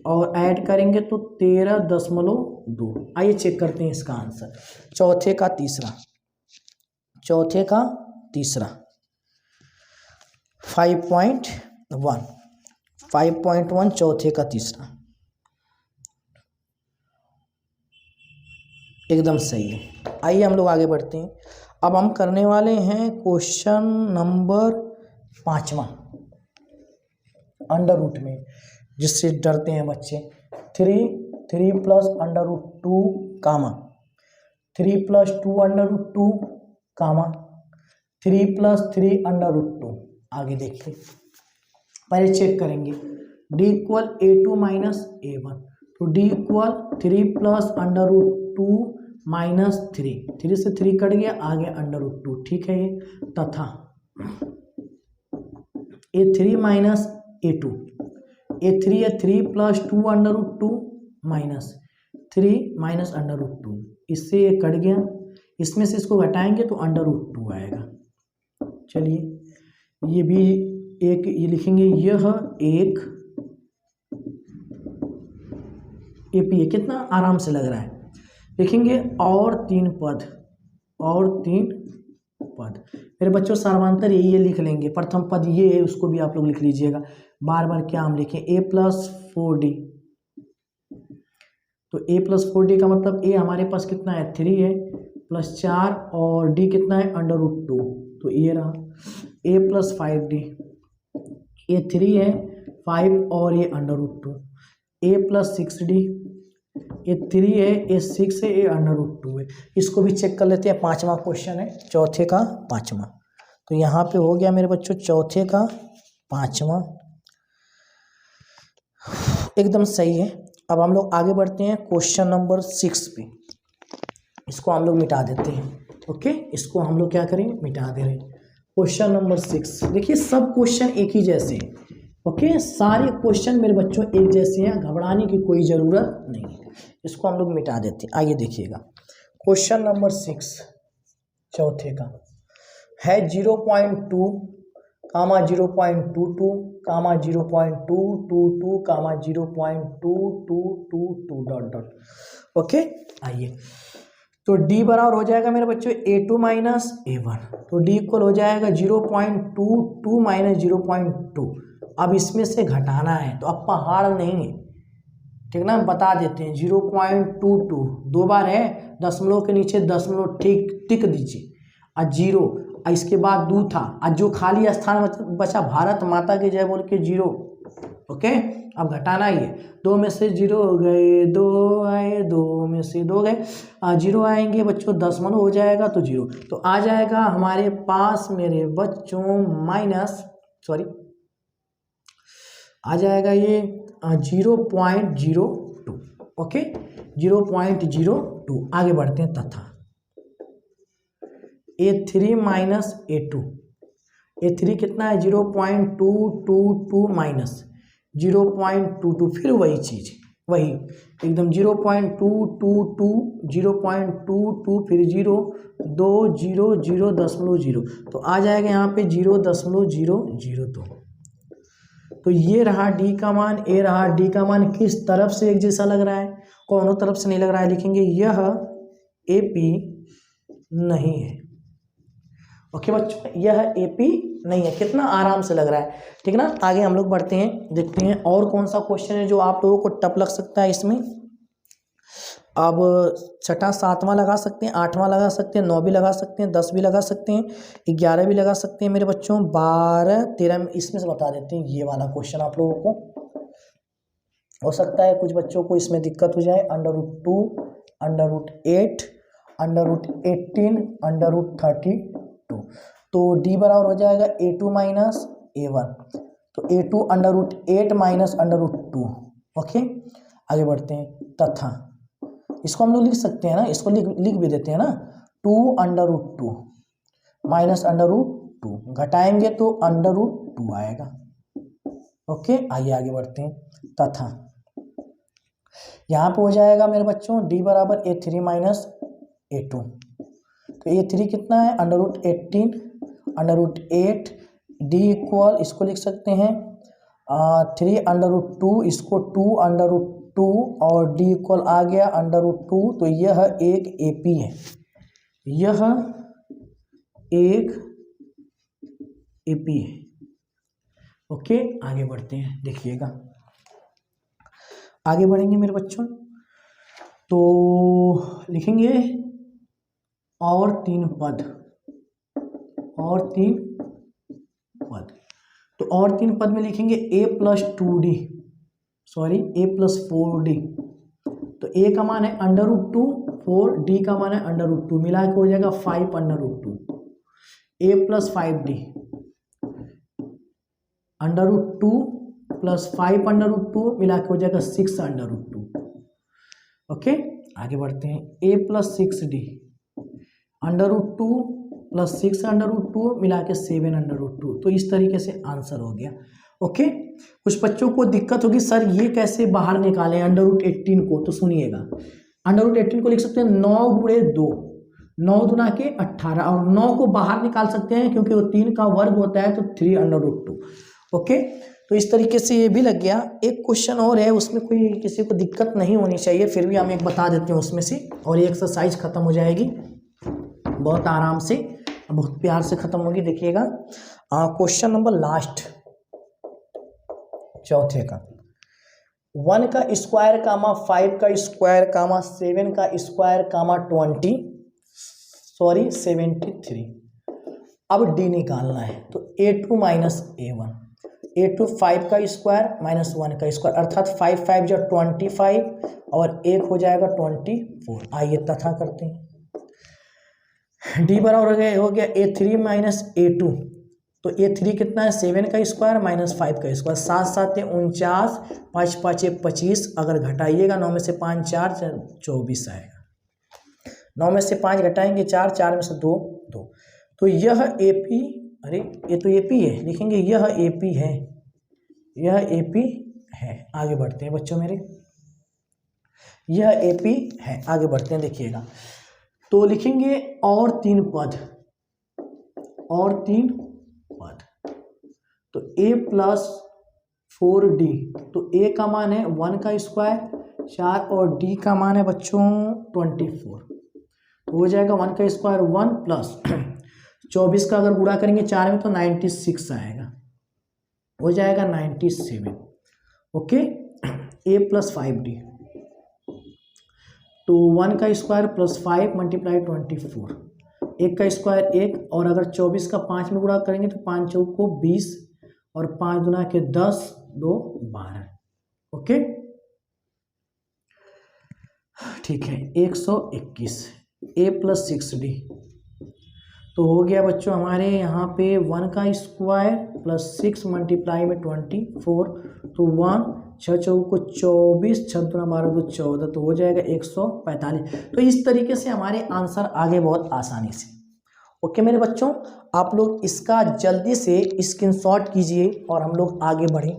और ऐड करेंगे तो 13.2। आइए चेक करते हैं इसका आंसर। चौथे का तीसरा 5.1 चौथे का तीसरा एकदम सही है। आइए हम लोग आगे बढ़ते हैं। अब हम करने वाले हैं क्वेश्चन नंबर 5वां अंडर रूट में, जिससे डरते हैं बच्चे। 3 प्लस √2 कामा 3 प्लस 2 √2 कामा 3 प्लस 3 √2। आगे देखिए, पहले चेक करेंगे D equal A2 minus A1, तो D इक्वल 3 प्लस √2 माइनस 3 से 3 कट गया, आगे √2, ठीक है ये, तथा A3 माइनस A2, A3 है 3 प्लस 2 √2 माइनस 3 माइनस √2, इससे ये कट गया, इसमें से इसको घटाएंगे तो √2 आएगा। चलिए ये भी एक, ये लिखेंगे यह एक AP है। कितना आराम से लग रहा है, लिखेंगे और तीन पद मेरे बच्चों सार्वधातुक यही है, लिख लेंगे। प्रथम पद ये है, उसको भी आप लोग लिख लीजिएगा। बार बार क्या हम लिखें, A प्लस 4D, तो A प्लस 4D का मतलब A हमारे पास कितना है 3 है, प्लस 4 और D कितना है √2, तो ये रहा। A प्लस 5D, ये 3 है 5 और ये √2। A प्लस 6D, ये 3 है, ये 6 है, ये √2 है। इसको भी चेक कर लेते हैं। 5वां क्वेश्चन है, चौथे का 5वां, तो यहाँ पे हो गया मेरे बच्चों चौथे का 5वां, एकदम सही है। अब हम लोग आगे बढ़ते हैं क्वेश्चन नंबर 6 पे। इसको हम लोग मिटा देते हैं। ओके, इसको हम लोग क्या करें, मिटा दे रहे हैं। क्वेश्चन नंबर 6 देखिए, सब क्वेश्चन एक ही जैसे हैं। ओके, सारे क्वेश्चन मेरे बच्चों एक जैसे हैं, घबराने की कोई ज़रूरत नहीं है। इसको हम लोग मिटा देते हैं। आइए देखिएगा क्वेश्चन नंबर 6, चौथे का है 0.2 कामा 0.22 कामा 0.222 कामा 0.2222 डॉट डॉट। ओके, आइए तो d बराबर हो जाएगा मेरे बच्चों A2 माइनस A1, तो d इक्वल हो जाएगा 0.22 माइनस 0.2। अब इसमें से घटाना है तो अब पहाड़ नहीं है, ठीक ना, बता देते हैं 0.22 दो बार है, दशमलव के नीचे दशमलव ठीक टिक दीजिए, और 0 और इसके बाद 2 था, और जो खाली स्थान बचा भारत माता की जय बोल के 0। ओके, अब घटाना ही है, 2 में से 0 गए, 2 आए, 2 में से 2 गए, 0 आएंगे बच्चों, दशमलव हो जाएगा तो 0, तो आ जाएगा हमारे पास मेरे बच्चों माइनस सॉरी आ जाएगा ये 0.02। ओके, 0.02। आगे बढ़ते हैं, तथा A3 माइनस A2, A3 कितना है 0.222 माइनस 0.22, फिर वही चीज, वही एकदम 0.222 0.22 फिर 0 2 0 0.0, तो आ जाएगा यहाँ पे 0.002। तो ये रहा डी का मान, ए रहा डी का मान, किस तरफ से एक जैसा लग रहा है, कौनों तरफ से नहीं लग रहा है, लिखेंगे यह AP नहीं है। ओके बच्चों, यह AP नहीं है, कितना आराम से लग रहा है, ठीक ना। आगे हम लोग बढ़ते हैं, देखते हैं और कौन सा क्वेश्चन है जो आप लोगों को टफ लग सकता है इसमें। अब 6वां 7वां लगा सकते हैं, 8वां लगा सकते हैं, 9 भी लगा सकते हैं, 10 भी लगा सकते हैं, 11 भी लगा सकते हैं मेरे बच्चों, 12 13 इसमें से बता देते हैं। ये वाला क्वेश्चन आप लोगों को हो सकता है कुछ बच्चों को इसमें दिक्कत हो जाए, √2 √8 √18 √32, तो d बराबर हो जाएगा A2 माइनस A1, तो A2 √8 माइनस √2। ओके, आगे बढ़ते हैं, तथा इसको हम लोग लिख सकते हैं ना, इसको लिख भी देते हैं ना, 2 √2 माइनस √2, घटाएंगे तो √2 आएगा। ओके, आइए आगे बढ़ते हैं, तथा यहाँ पे हो जाएगा मेरे बच्चों d बराबर A3 माइनस A2, तो A3 कितना है √18 √8, d इक्वल इसको लिख सकते हैं 3 √2, इसको 2 √2 और d इक्वल आ गया √2, तो यह एक AP है, यह एक AP है। ओके, आगे बढ़ते हैं, देखिएगा आगे बढ़ेंगे मेरे बच्चों, तो लिखेंगे और 3 पद, तो और 3 पद में लिखेंगे A + 2D sorry A + 4D, तो A का मान है √2, 4D का मान है √2, मिला के हो जाएगा 5 √2, A + 5D √2 + 5 √2 मिला के हो जाएगा 6 √2। ओके, आगे बढ़ते हैं, A + 6D √2 + 6 √2 मिला के 7 √2, तो इस तरीके से आंसर हो गया। ओके, कुछ बच्चों को दिक्कत होगी सर ये कैसे बाहर निकालें √18 को, तो सुनिएगा, √18 को लिख सकते हैं 9 × 2, 9 दूना के 18, और 9 को बाहर निकाल सकते हैं क्योंकि वो 3 का वर्ग होता है, तो 3 √2। ओके, तो इस तरीके से ये भी लग गया। एक क्वेश्चन और है, उसमें कोई किसी को दिक्कत नहीं होनी चाहिए, फिर भी हम एक बता देते हैं उसमें से, और ये एक्सरसाइज खत्म हो जाएगी बहुत आराम से, बहुत प्यार से खत्म होगी। देखिएगा क्वेश्चन नंबर लास्ट, चौथे का, 1 का स्क्वायर कामा 5 का स्क्वायर कामा 7 का स्क्वायर कामा 73। अब d निकालना है, तो A2 माइनस A1, A2 5 का स्क्वायर माइनस 1 का स्क्वायर, अर्थात 5 5 जो 25 और 1 हो जाएगा 24। आइए तथा करते हैं, d बराबर हो गया A3 माइनस A2, तो A3 कितना है 7 का स्क्वायर माइनस 5 का स्क्वायर, 7 7 49, 5 5 25, अगर घटाइएगा 9 में से 5 4 24 आएगा, 9 में से 5 घटाएंगे 4, 4 में से 2 2, तो यह AP, अरे ये तो AP है, लिखेंगे यह AP है, यह AP है। आगे बढ़ते हैं बच्चों मेरे, यह AP है, आगे बढ़ते हैं, देखिएगा तो लिखेंगे और 3 पद, तो a प्लस 4d, तो a का मान है 1 का स्क्वायर 4 और d का मान है बच्चों 24, तो हो जाएगा 1 का स्क्वायर 1 प्लस 24 का अगर गुणा करेंगे 4 में तो 96 आएगा, हो जाएगा 97। ओके, a प्लस 5d, तो 1 का स्क्वायर प्लस 5 मल्टीप्लाई 24, 1 का स्क्वायर 1, और अगर 24 का 5 में गुणा करेंगे तो 5 चौक को 20 और 5 दुना के 10, 2 12। ओके, ठीक है, 121 a प्लस 6d, तो हो गया बच्चों हमारे यहाँ पे 1 का स्क्वायर प्लस 6 मल्टीप्लाई में 24, तो 1 6 चौक को 24, 6 दुना 12 2 14, तो हो जाएगा 145। तो इस तरीके से हमारे आंसर आगे बहुत आसानी से। ओके मेरे बच्चों, आप लोग इसका जल्दी से स्क्रीनशॉट कीजिए और हम लोग आगे बढ़ें।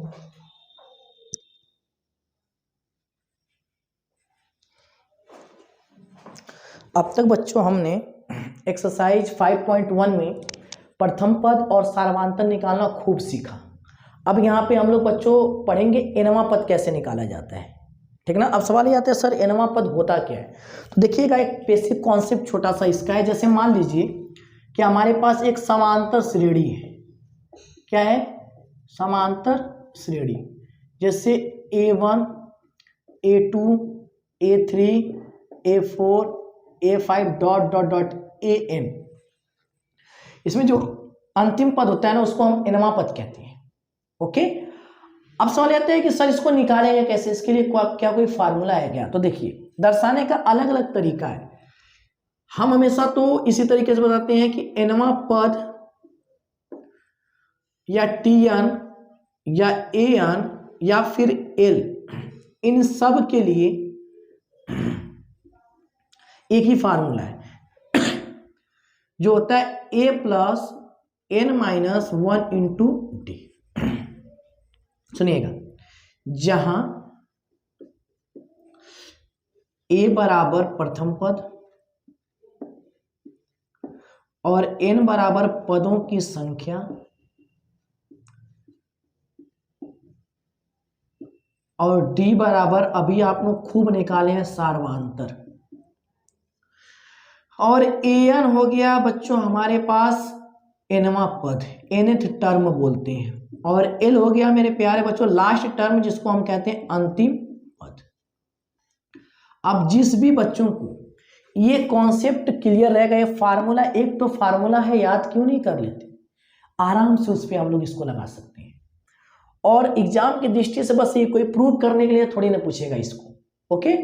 अब तक बच्चों हमने एक्सरसाइज 5.1 में प्रथम पद और सार्वधातुक निकालना खूब सीखा। अब यहाँ पे हम लोग बच्चों पढ़ेंगे एनवां पद कैसे निकाला जाता है, ठीक ना। अब सवाल ये आता है सर एनवां पद होता क्या है, तो देखिएगा एक बेसिक कॉन्सेप्ट छोटा सा इसका है। जैसे मान लीजिए कि हमारे पास एक समांतर श्रेणी है, क्या है, समांतर श्रेणी, जैसे A1 A2 A3 A4 A5 dot dot dot AN। इसमें जो अंतिम पद होता है ना उसको हम एनवां पद कहते हैं। ओके, अब सवाल आता है कि सर इसको निकालेंगे कैसे, इसके लिए क्या कोई फार्मूला है क्या। तो देखिए दर्शाने का अलग अलग तरीका है। हम हमेशा तो इसी तरीके से बताते हैं कि एनवां पद या TN या AN या फिर L, इन सब के लिए एक ही फार्मूला है जो होता है a plus n minus 1 into D. सुनिएगा, जहां a बराबर प्रथम पद और n बराबर पदों की संख्या और d बराबर अभी आप लोग खूब निकाले हैं सार्वधातुक, और an हो गया बच्चों हमारे पास एनवां पद, nth टर्म बोलते हैं, और l हो गया मेरे प्यारे बच्चों लास्ट टर्म जिसको हम कहते हैं अंतिम पद। अब जिस भी बच्चों को ये कॉन्सेप्ट क्लियर रहेगा, ये फार्मूला एक तो फार्मूला है, याद क्यों नहीं कर लेते, आराम से उस पर हम लोग इसको लगा सकते हैं। और एग्जाम की दृष्टि से बस ये कोई प्रूव करने के लिए थोड़ी ना पूछेगा इसको। ओके,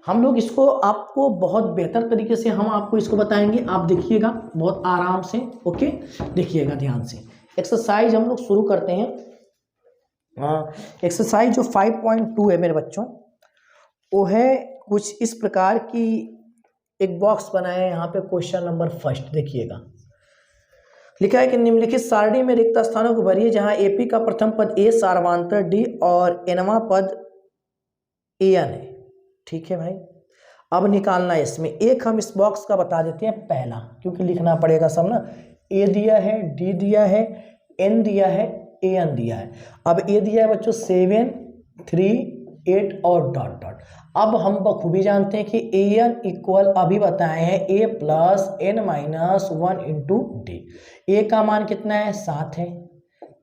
हम लोग इसको आपको बहुत बेहतर तरीके से हम आपको इसको बताएंगे, आप देखिएगा बहुत आराम से। ओके, देखिएगा ध्यान से। एक्सरसाइज हम लोग शुरू करते हैं। एक्सरसाइज जो 5.2 है मेरे बच्चों, वो है कुछ इस प्रकार की, एक बॉक्स बनाया है यहाँ पे। क्वेश्चन नंबर फर्स्ट देखिएगा, लिखा है कि निम्नलिखित सारणी में रिक्त स्थानों को भरिए जहां AP का प्रथम पद A सार्वधातुक D और एनवां पद AN है। ठीक है भाई, अब निकालना है इसमें। एक हम इस बॉक्स का बता देते हैं पहला, क्योंकि लिखना पड़ेगा सब ना। A दिया है, D दिया है, N दिया है, AN दिया है। अब A दिया है बच्चों 7 3 8 और डॉट डॉट। अब हम बखूबी जानते हैं कि AN इक्वल अभी बताए हैं A plus N minus 1 into D. A का मान कितना है 7 है,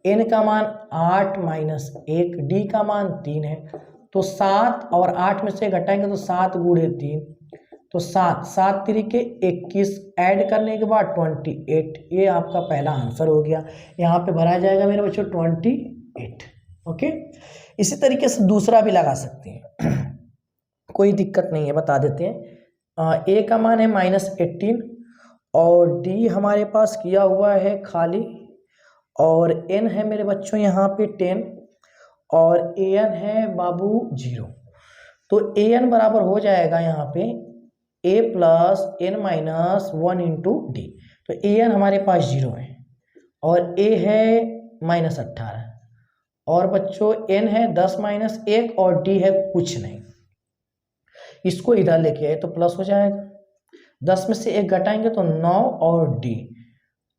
N का मान 8 माइनस 1, D का मान 3 है। तो 7 और 8 में से घटाएंगे तो 7 गुणे 3, तो 7 7 तरीके 21, ऐड करने के बाद 28। ये आपका पहला आंसर हो गया। यहाँ पे भरा जाएगा मेरे बच्चों 28। ओके, इसी तरीके से दूसरा भी लगा सकते हैं, कोई दिक्कत नहीं है, बता देते हैं। A का मान है -18 और D हमारे पास किया हुआ है खाली, और N है मेरे बच्चों यहाँ पे 10 और AN है बाबू 0। तो AN बराबर हो जाएगा यहाँ पे A plus N minus 1 into D. तो AN हमारे पास 0 है और A है -18, और बच्चों N है 10 माइनस 1 और D है कुछ नहीं। इसको इधर लेके आए तो प्लस हो जाएगा। 10 में से 1 घटाएंगे तो 9 और डी,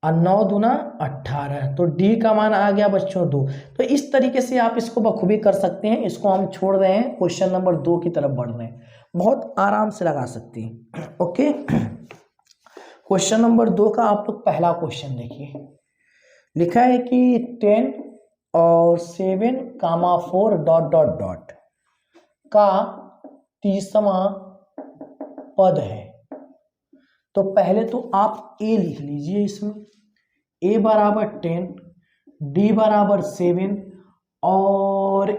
और 9 दूना 18, तो डी का मान आ गया बच्चों 2। तो इस तरीके से आप इसको बखूबी कर सकते हैं। इसको हम छोड़ रहे हैं, क्वेश्चन नंबर 2 की तरफ बढ़ रहे हैं, बहुत आराम से लगा सकते हैं। ओके, क्वेश्चन नंबर 2 का आप लोग पहला क्वेश्चन देखिए, लिखा है कि 10 और 7, 4 ... का 30वां पद है। तो पहले तो आप ए लिख लीजिए, इसमें ए बराबर 10, डी बराबर 7 और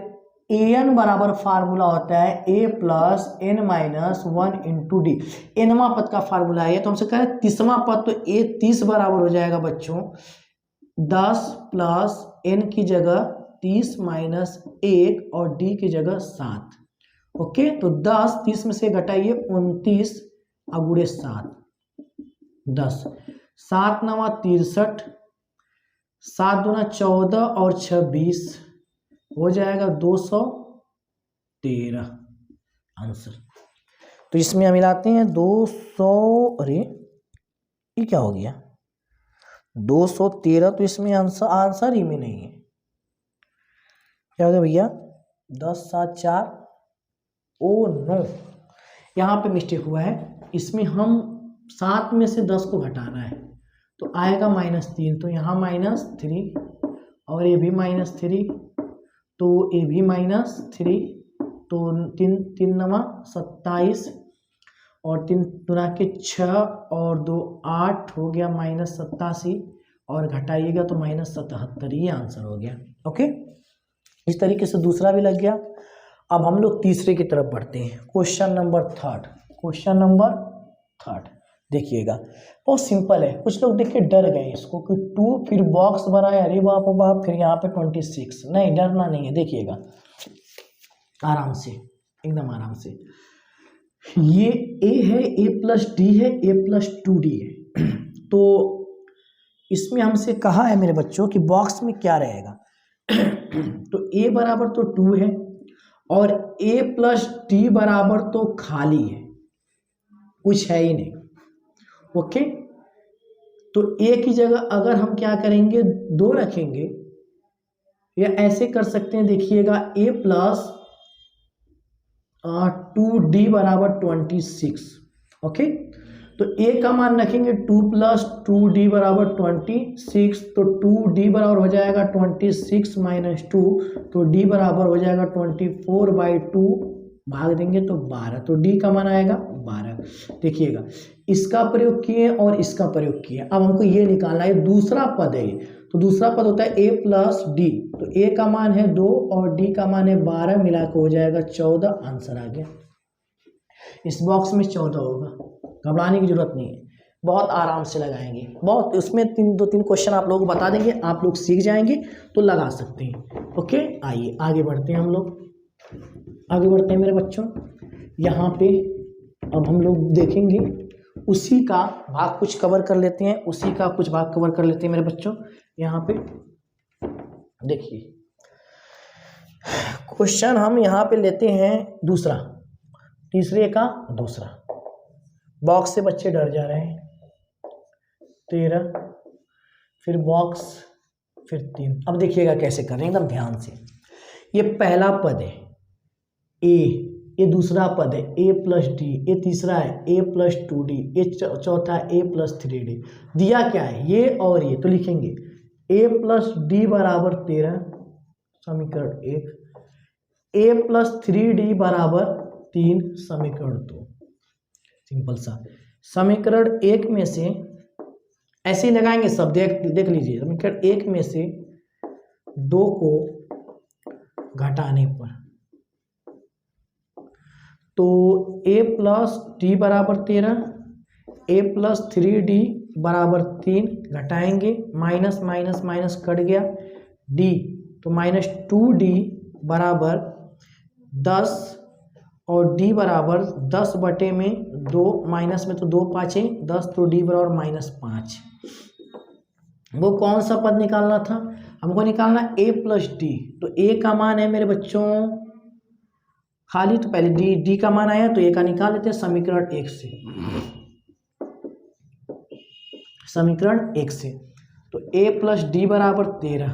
ए एन बराबर फार्मूला होता है a plus N minus 1 into d. एनवा पद का फार्मूला है, तो हमसे कह रहे हैं 30वां पद, तो ए 30 बराबर हो जाएगा बच्चों 10 प्लस एन की जगह 30 माइनस 1 और डी की जगह 7। ओके, तो 10 30 में से घटाइए 29 अगुड़े 7, 10 7 9 63, 7 दूना 14 और 26 हो जाएगा 213 आंसर। तो इसमें हम मिलाते हैं 200, अरे ये क्या हो गया 213, तो इसमें आंसर ही में नहीं है। क्या हो गया भैया 10 7 4, ओ नो, यहाँ पे मिस्टेक हुआ है। इसमें हम 7 में से 10 को घटाना है, तो आएगा -3, तो यहाँ -3 और ये भी -3, तो ये भी -3, तो 3 3 9 27 और 3 दूना के 6 और 2 8 हो गया -87 और घटाइएगा तो -77, ये आंसर हो गया। ओके, इस तरीके से दूसरा भी लग गया। अब हम लोग तीसरे की तरफ बढ़ते हैं, क्वेश्चन नंबर 3। क्वेश्चन नंबर 3 देखिएगा, बहुत सिंपल है। कुछ लोग देख के डर गए इसको कि 2 फिर बॉक्स बनाए, अरे बाप रे बाप, फिर यहाँ पे 26। नहीं, डरना नहीं है, देखिएगा आराम से, एकदम आराम से। ये ए है, ए प्लस डी है, ए प्लस 2d है। तो इसमें हमसे कहा है मेरे बच्चों कि बॉक्स में क्या रहेगा। तो ए बराबर तो 2 है और ए प्लस डी बराबर तो खाली है, कुछ है ही नहीं। ओके, तो ए की जगह अगर हम क्या करेंगे 2 रखेंगे, या ऐसे कर सकते हैं, देखिएगा ए प्लस 2d बराबर 26। ओके, तो ए का मान रखेंगे 2 प्लस 2d बराबर 26, तो 2d बराबर हो जाएगा 26 माइनस 2, तो d बराबर हो जाएगा 24/2, भाग देंगे तो 12, तो d का मान आएगा 12। देखिएगा, इसका प्रयोग किए और इसका प्रयोग किए। अब हमको ये निकालना है, दूसरा पद है, तो दूसरा पद होता है a प्लस डी, तो a का मान है 2 और d का मान है 12, मिला के हो जाएगा 14, आंसर आ गया। इस बॉक्स में 14 होगा, घबराने की जरूरत नहीं है, बहुत आराम से लगाएंगे। बहुत उसमें 2-3 क्वेश्चन आप लोगों को बता देंगे, आप लोग सीख जाएंगे तो लगा सकते हैं। ओके, आइए आगे बढ़ते हैं, हम लोग आगे बढ़ते हैं मेरे बच्चों। यहाँ पे अब हम लोग देखेंगे उसी का भाग कुछ कवर कर लेते हैं, उसी का कुछ भाग कवर कर लेते हैं मेरे बच्चों। यहाँ पे देखिए क्वेश्चन हम यहाँ पे लेते हैं दूसरा, तीसरे का दूसरा। बॉक्स से बच्चे डर जा रहे हैं, 13 फिर बॉक्स फिर 3। अब देखिएगा कैसे कर रहे हैं, एकदम ध्यान से। ये पहला पद है ए, ये दूसरा पद है ए प्लस डी, ये तीसरा है ए प्लस 2d, ये चौथा है ए प्लस 3d। दिया क्या है ये और ये, तो लिखेंगे ए प्लस डी बराबर 13, समीकरण 1, ए प्लस 3d बराबर 3, समीकरण 2। सिंपल सा। समीकरण 1 में से ऐसे ही लगाएंगे सब, देख लीजिए। समीकरण 1 में से 2 को घटाने पर, तो a प्लस डी बराबर 13, a प्लस 3d बराबर 3, घटाएंगे, माइनस माइनस माइनस कट गया, d तो -2d बराबर 10 और d बराबर 10/2, माइनस में तो 2 5 10, तो d बराबर -5। वो कौन सा पद निकालना था हमको? निकालना a प्लस डी। तो a का मान है मेरे बच्चों खाली, तो पहले डी का मान आया तो a का निकाल लेते हैं समीकरण 1 से। समीकरण 1 से। तो a प्लस डी बराबर 13,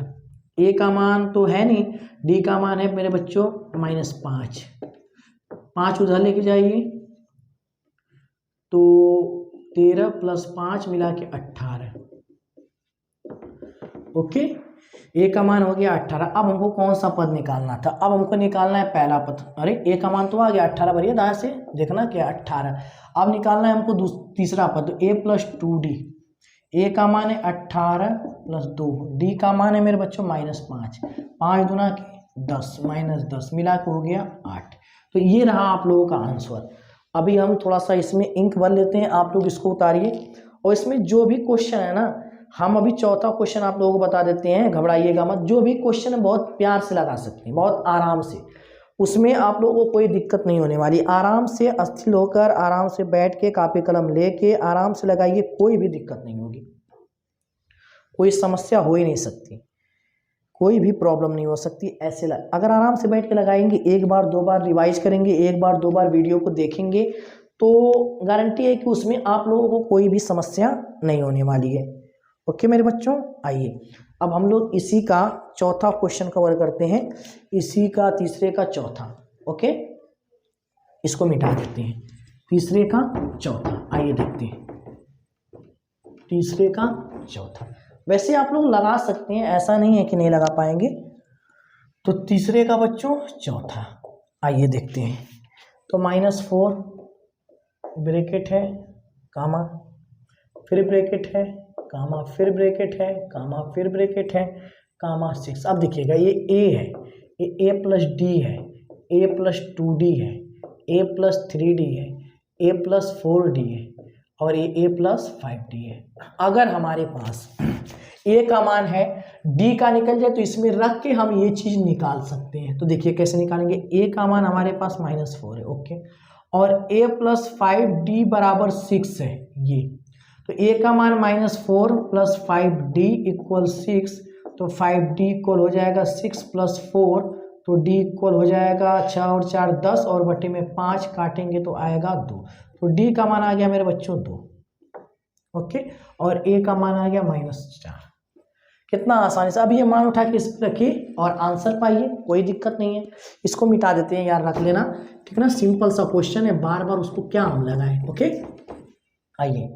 a का मान तो है नहीं, d का मान है मेरे बच्चों -5, 5 उधर लेके जाइए तो 13 + 5 मिला के 18। ओके, a का मान हो गया 18। अब हमको कौन सा पद निकालना था? अब हमको निकालना है पहला पद। अरे a का मान तो आ गया 18, भरिए दाएं से देखना क्या 18। अब निकालना है हमको तीसरा पद, तो a + 2d। a का मान है 18 + 2, d का मान है मेरे बच्चों -5, 5 दूना के 10 -10 मिला के हो गया 8। तो ये रहा आप लोगों का आंसर। अभी हम थोड़ा सा इसमें इंक भर लेते हैं, आप लोग इसको उतारिए। और इसमें जो भी क्वेश्चन है ना, हम अभी चौथा क्वेश्चन आप लोगों को बता देते हैं, घबराइएगा मत। जो भी क्वेश्चन है बहुत प्यार से लगा सकते हैं, बहुत आराम से, उसमें आप लोगों को कोई दिक्कत नहीं होने वाली। आराम से अस्थिर होकर, आराम से बैठ के, कापी कलम लेके आराम से लगाइए, कोई भी दिक्कत नहीं होगी, कोई समस्या हो ही नहीं सकती, कोई भी प्रॉब्लम नहीं हो सकती। ऐसे अगर आराम से बैठ के लगाएंगे, एक बार दो बार रिवाइज करेंगे, एक बार दो बार वीडियो को देखेंगे, तो गारंटी है कि उसमें आप लोगों को कोई भी समस्या नहीं होने वाली है। ओके मेरे बच्चों, आइए अब हम लोग इसी का चौथा क्वेश्चन कवर करते हैं, इसी का तीसरे का चौथा। ओके, इसको मिटा देते हैं, तीसरे का चौथा। आइए देखते हैं तीसरे का चौथा। वैसे आप लोग लगा सकते हैं, ऐसा नहीं है कि नहीं लगा पाएंगे। तो तीसरे का बच्चों चौथा, आइए देखते हैं। तो -4 ब्रैकेट है, कामा, फिर ब्रैकेट है, कामा, फिर ब्रैकेट है, कामा, फिर ब्रैकेट है, कामा 6। अब देखिएगा ये a है, ये a + d है, a + 2d है, a + 3d है, a + 4d है, और ये a + 5d है। अगर हमारे पास a का मान है, d का निकल जाए, तो इसमें रख के हम ये चीज निकाल सकते हैं। तो देखिए कैसे निकालेंगे। a का मान हमारे पास -4 है, ओके, और a + 5d बराबर 6 है ये। तो a का मान -4 + 5d = 6, तो 5d इक्वल हो जाएगा 6 + 4, तो d इक्वल हो जाएगा 6 और 4 10, और बटे में 5 काटेंगे तो आएगा 2। तो d का मान आ गया मेरे बच्चों 2। ओके, और a का मान आ गया -4। कितना आसानी से। अब ये मान उठा के इस पर रखिए और आंसर पाइए, कोई दिक्कत नहीं है। इसको मिटा देते हैं यार, रख लेना, ठीक है ना। सिंपल सा क्वेश्चन है, बार बार उसको क्या हम लगाएं। ओके, आइए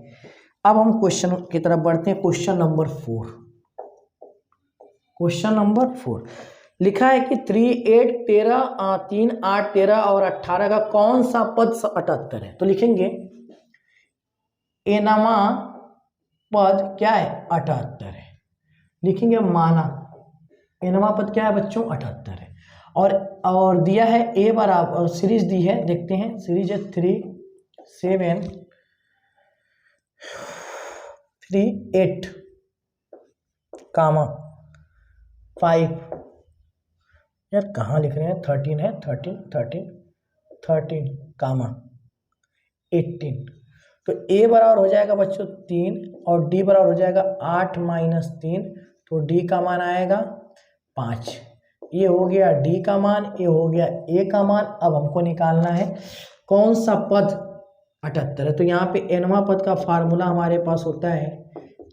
अब हम क्वेश्चन की तरफ बढ़ते हैं। क्वेश्चन नंबर 4, क्वेश्चन नंबर 4 लिखा है कि 3, 8, 13, 3, 8, 13 और 18 का कौन सा पद 78 है? तो लिखेंगे एनवा पद क्या है? 78 है। लिखेंगे माना एनवा पद क्या है बच्चों? 78 है। और दिया है ए बराबर, सीरीज दी है, देखते हैं सीरीज है 3, 7, 3, 8, 5, यार कहाँ लिख रहे हैं? 13 है, 13, 13, 13, 18। तो a बराबर हो जाएगा बच्चों 3, और d बराबर हो जाएगा 8 - 3, तो d का मान आएगा 5। ये हो गया d का मान, ये हो गया a का मान। अब हमको निकालना है कौन सा पद 78 है। तो यहाँ पे nवा पद का फार्मूला हमारे पास होता है,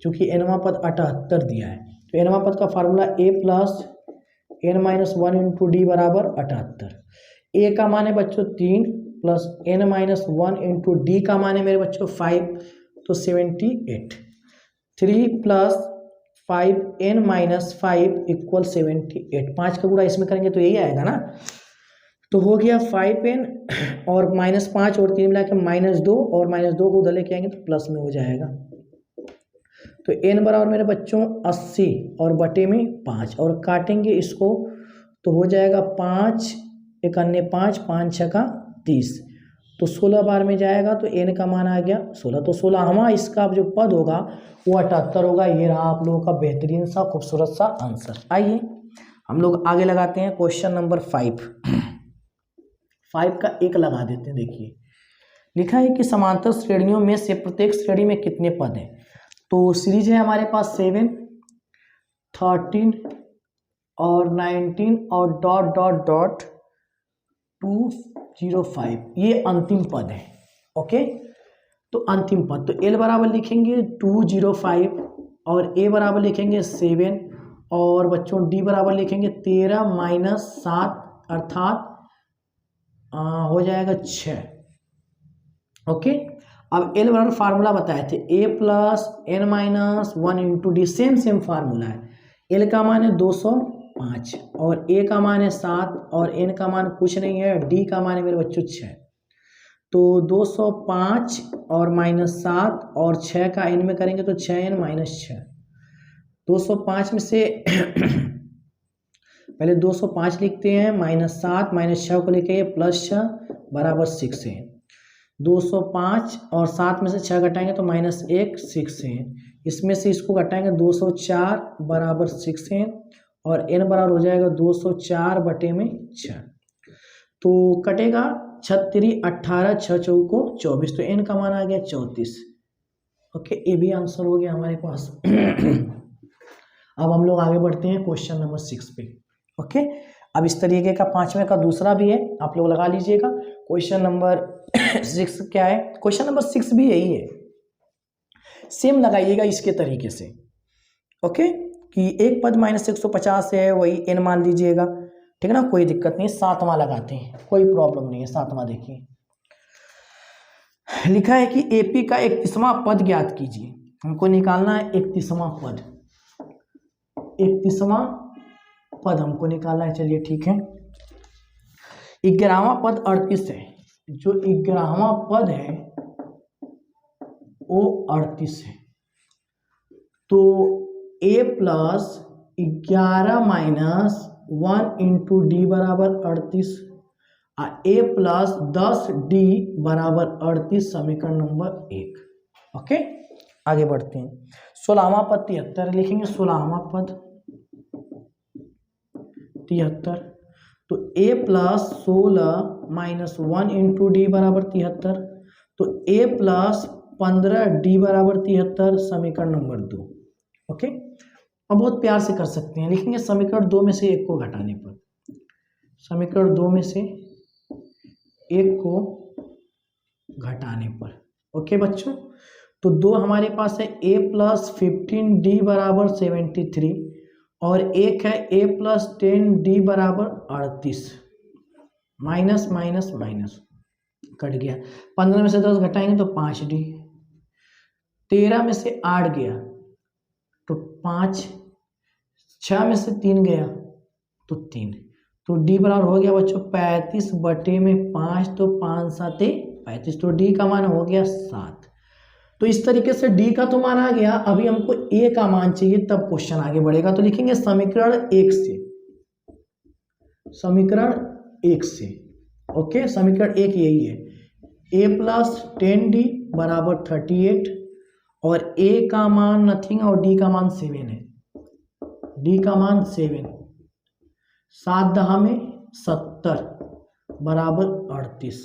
क्योंकि nवा पद 78 दिया है, तो nवा पद का फार्मूला a + n - 1 × d बराबर 78। a का मान है बच्चों 3 + n - 1 × d का मान है मेरे बच्चों 5, तो 78। 3 + 5n - 5 = 78। 5 का गुणा इसमें करेंगे तो यही आएगा ना। तो हो गया 5n और -5 और 3 मिला के -2, और -2 को उधर लेके आएंगे तो प्लस में हो जाएगा। तो n बराबर मेरे बच्चों 80 और बटे में 5, और काटेंगे इसको तो हो जाएगा 5 × 5, 5 × 6 = 30, तो 16 बार में जाएगा, तो n का मान आ गया 16। तो 16वां इसका जो पद होगा वो 78 होगा। ये रहा आप लोगों का बेहतरीन सा खूबसूरत सा आंसर। आइए हम लोग आगे लगाते हैं क्वेश्चन नंबर 5। 5 का एक लगा देते हैं। देखिए लिखा है कि समांतर श्रेणियों में से प्रत्येक श्रेणी में कितने पद हैं? तो सीरीज है हमारे पास 7, 13 और 19 और ... 205, ये अंतिम पद है। ओके, तो अंतिम पद, तो एल बराबर लिखेंगे 205 और ए बराबर लिखेंगे 7 और बच्चों डी बराबर लिखेंगे 13 माइनस 7 अर्थात हो जाएगा 6। ओके, अब एल बराबर फार्मूला बताए थे a plus N minus 1 into d, same formula है। एल का मान है 205 और ए का मान है 7 और एन का मान कुछ नहीं है, डी का मान है मेरे बच्चों 6। तो 205 और माइनस 7 और 6 का एन में करेंगे तो 6n माइनस 6। 205 में से पहले 205 लिखते हैं, माइनस 7 माइनस 6 को लेके प्लस 6 बराबर 6 है। 205 और 7 में से 6 घटाएंगे तो माइनस 1 6 है। इसमें से इसको घटाएंगे 204 बराबर 6 है और n बराबर हो जाएगा 204 बटे में 6। तो कटेगा 36 18 6 चौको 24, तो n का मान आ गया 34। ओके, ये भी आंसर हो गया हमारे पास। अब हम लोग आगे बढ़ते हैं क्वेश्चन नंबर 6 पे। ओके, अब इस तरीके का 5वें का दूसरा भी है, आप लोग लगा लीजिएगा। क्वेश्चन नंबर 6 क्या है? क्वेश्चन नंबर 6 भी यही है, सेम लगाइएगा इसके तरीके से। ओके, कि एक पद माइनस 150 है, वही n मान लीजिएगा, ठीक है ना, कोई दिक्कत नहीं। 7वां लगाते हैं, कोई प्रॉब्लम नहीं है। 7वां देखिए, लिखा है कि एपी का 31वां पद ज्ञात कीजिए। हमको निकालना है 31वां पद, 31वां पद हमको निकालना है। चलिए ठीक है, 11वां पद 38 है, जो 11वां पद है वो 38 है। तो a plus 11 minus 1 into D बराबर 38, a प्लस 10 डी बराबर 38, समीकरण नंबर 1। ओके, आगे बढ़ते हैं। 16वां पद 73 लिखेंगे, 16वां पद 73। तो a plus 16 minus 1 into D बराबर 73, तो a प्लस 15 डी बराबर 73, समीकरण नंबर 2। ओके, अब बहुत प्यार से कर सकते हैं, लिखेंगे समीकरण 2 में से एक को घटाने पर, समीकरण 2 में से एक को घटाने पर। ओके बच्चों, तो 2 हमारे पास है a प्लस 15 डी बराबर 73 और एक है a प्लस 10 डी बराबर 38, माइनस माइनस माइनस कट गया। 15 में से 10 घटाएंगे तो 5 डी, 13 में से 8 गया तो 5, 6 में से 3 गया तो 3, तो डी बराबर हो गया बच्चों 35 बटे में 5, तो 5 7 35, तो डी का मान हो गया 7। तो इस तरीके से डी का तो मान आ गया, अभी हमको ए का मान चाहिए, तब क्वेश्चन आगे बढ़ेगा। तो लिखेंगे समीकरण 1 से, समीकरण 1 से। ओके, समीकरण 1 यही है, a प्लस 10 डी बराबर 38 और a का मान नथिंग और d का मान 7 है, d का मान 7, 7 दहा में 70 बराबर 38,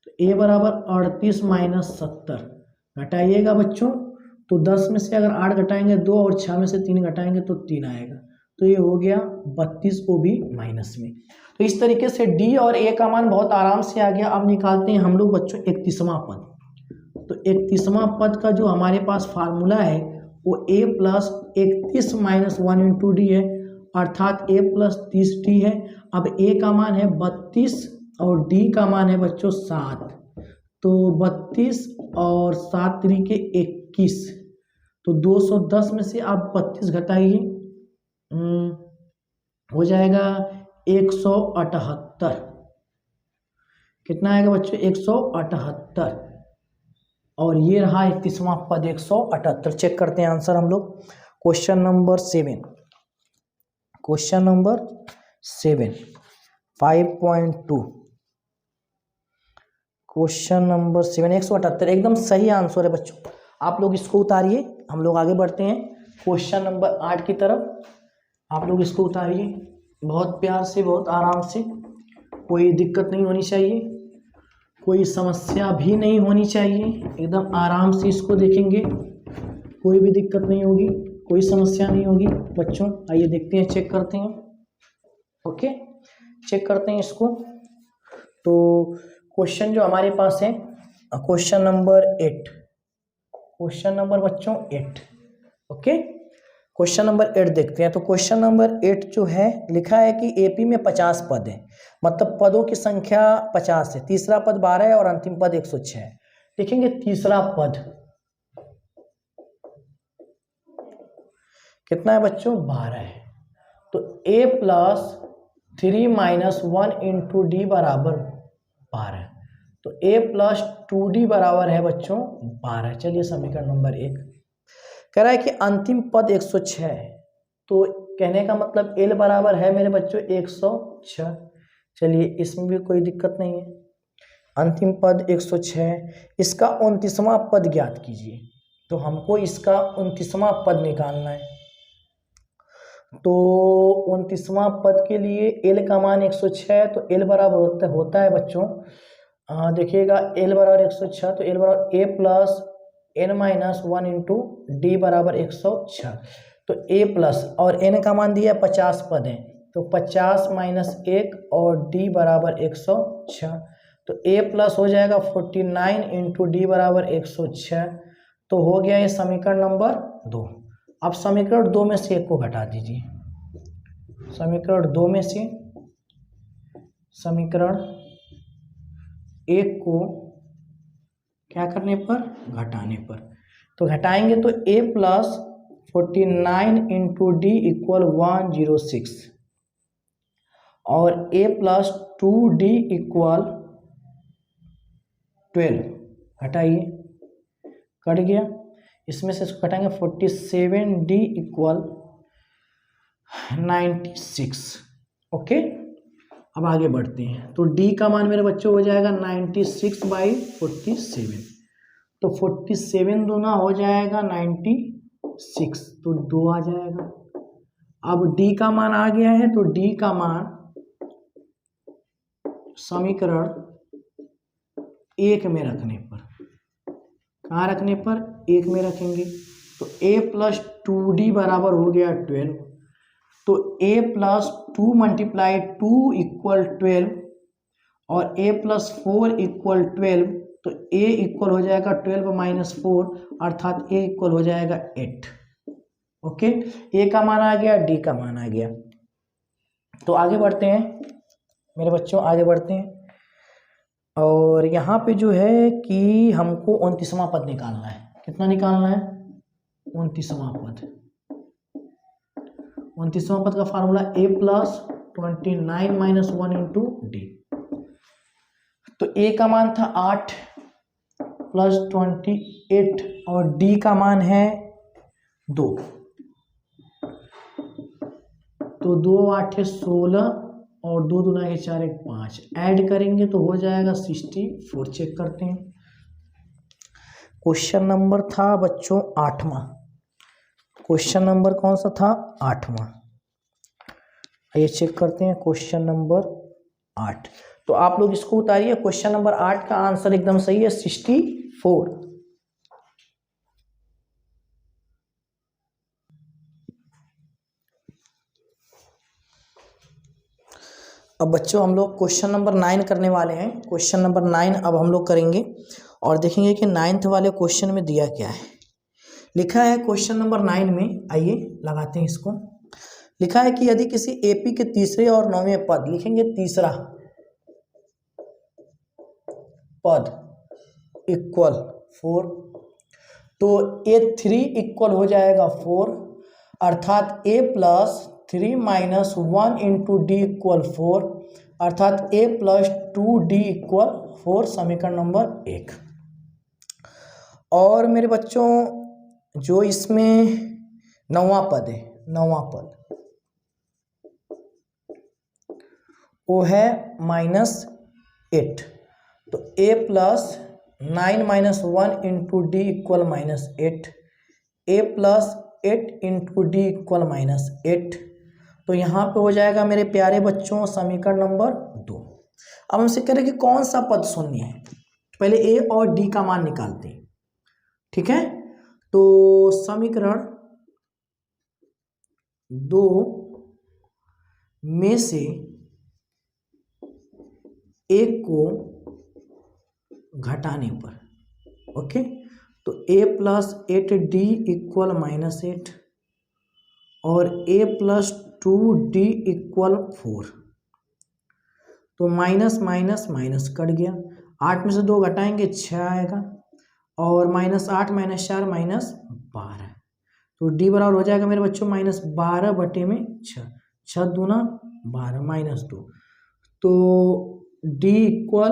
तो a बराबर 38 माइनस 70 घटाइएगा बच्चों, तो 10 में से अगर 8 घटाएंगे 2 और 6 में से 3 घटाएंगे तो 3 आएगा, तो ये हो गया 32 को भी माइनस में। तो इस तरीके से डी और ए का मान बहुत आराम से आ गया। अब निकालते हैं हम लोग बच्चों 31वां पद। तो 31वां पद का जो हमारे पास फार्मूला है वो a plus 31 minus 1 into D है, अर्थात a प्लस 30 डी है। अब a का मान है 32 और d का मान है बच्चों 7, तो 32 और 7 तरीके 21, तो 210 में से आप 32 घटाइए, हो जाएगा 178। कितना आएगा बच्चों? 178। और ये रहा 31वां पद 178। चेक करते हैं आंसर हम लोग। Question number 7, question number 7 5.2, question number 7 178 एकदम सही आंसर है बच्चों। आप लोग इसको उतारिए, हम लोग आगे बढ़ते हैं क्वेश्चन नंबर 8 की तरफ। आप लोग इसको उतारिए बहुत प्यार से, बहुत आराम से, कोई दिक्कत नहीं होनी चाहिए, कोई समस्या भी नहीं होनी चाहिए, एकदम आराम से इसको देखेंगे, कोई भी दिक्कत नहीं होगी, कोई समस्या नहीं होगी बच्चों। आइए देखते हैं, चेक करते हैं। ओके, चेक करते हैं इसको। तो क्वेश्चन जो हमारे पास है क्वेश्चन नंबर 8, क्वेश्चन नंबर बच्चों 8। ओके, क्वेश्चन नंबर 8 देखते हैं। तो क्वेश्चन नंबर 8 जो है लिखा है कि एपी में 50 पद है, मतलब पदों की संख्या 50 है, तीसरा पद 12 है और अंतिम पद 106 है। देखेंगे तीसरा पद कितना है बच्चों, 12 है। तो a plus 3 minus 1 into D बराबर 12। तो a प्लस 2d बराबर है बच्चों 12। चलिए समीकरण नंबर 1 कह रहा है कि अंतिम पद 106 है। तो कहने का मतलब l बराबर है मेरे बच्चों 106। चलिए इसमें भी कोई दिक्कत नहीं है। अंतिम पद 106, इसका 29वां पद ज्ञात कीजिए। तो हमको इसका 29वां पद निकालना है। तो 29वां पद के लिए l का मान 106 है, तो l बराबर होता है बच्चों, देखिएगा l बराबर 106, तो l बराबर a plus n minus 1 into D बराबर 106। तो a प्लस और n का मान दिया 50 पद है, तो 50 माइनस 1 और d बराबर 106। तो a प्लस हो जाएगा 49 इंटू डी बराबर 106। तो हो गया ये समीकरण नंबर 2। अब समीकरण 2 में से 1 को घटा दीजिए। समीकरण 2 में से समीकरण 1 को क्या करने पर, घटाने पर। तो घटाएंगे तो a plus 49 into d equal 106 और a प्लस 2d इक्वल 12। घटाइए, कट गया। इसमें से इसको घटाएंगे 47d इक्वल 96। ओके, अब आगे बढ़ते हैं। तो d का मान मेरे बच्चों हो जाएगा 96/47। तो 47 दूना हो जाएगा 96, तो 2 आ जाएगा। अब d का मान आ गया है, तो d का मान समीकरण 1 में रखने पर, कहाँ रखने पर, 1 में रखेंगे। तो a प्लस 2d बराबर हो गया 12। तो a प्लस 2 मल्टीप्लाई 2 इक्वल 12 और a प्लस 4 इक्वल 12। तो a इक्वल हो जाएगा 12 माइनस 4, अर्थात a इक्वल हो जाएगा 8। ओके, a का मान आ गया, d का मान आ गया। तो आगे बढ़ते हैं मेरे बच्चों, आगे बढ़ते हैं। और यहाँ पे जो है कि हमको 29वां पद निकालना है। कितना निकालना है, 29वां पद। 29वां पद का formula a plus 29 minus 1 into D. तो a का मान था 8 प्लस 28 और d का मान है 2। तो 2 8 16 और 2 दूना 4 1 5 ऐड करेंगे तो हो जाएगा 64। चेक करते हैं। क्वेश्चन नंबर था बच्चों 8वां। क्वेश्चन नंबर कौन सा था, 8वां। आइए चेक करते हैं क्वेश्चन नंबर 8। तो आप लोग इसको उतारिए। क्वेश्चन नंबर 8 का आंसर एकदम सही है, 64। अब बच्चों हम लोग क्वेश्चन नंबर 9 करने वाले हैं। क्वेश्चन नंबर 9 अब हम लोग करेंगे और देखेंगे कि 9th वाले क्वेश्चन में दिया क्या है। लिखा है क्वेश्चन नंबर 9 में, आइए लगाते हैं इसको। लिखा है कि यदि किसी एपी के तीसरे और 9वें पद, लिखेंगे तीसरा पद इक्वल 4, तो a3 इक्वल हो जाएगा 4, अर्थात a plus 3 minus 1 into d equal 4, अर्थात a प्लस 2d इक्वल 4। समीकरण नंबर 1। और मेरे बच्चों जो इसमें 9वां पद है, 9वां पद वो है -8। तो a plus 9 minus 1 into d equal -8, a plus 8 into d equal -8। तो यहाँ पे हो जाएगा मेरे प्यारे बच्चों समीकरण नंबर 2। अब हमसे कह रहे हैं कि कौन सा पद शून्य है। पहले a और d का मान निकालते हैं, ठीक है। तो समीकरण 2 में से एक को घटाने पर, ओके, तो a प्लस 8d इक्वल -8 और a प्लस 2d इक्वल 4। तो माइनस माइनस माइनस कट गया, 8 में से 2 घटाएंगे 6 आएगा और -8 - 4 -12। तो d बराबर हो जाएगा मेरे बच्चों -12 बटे में 6, 6 दूना 12 -2। तो d इक्वल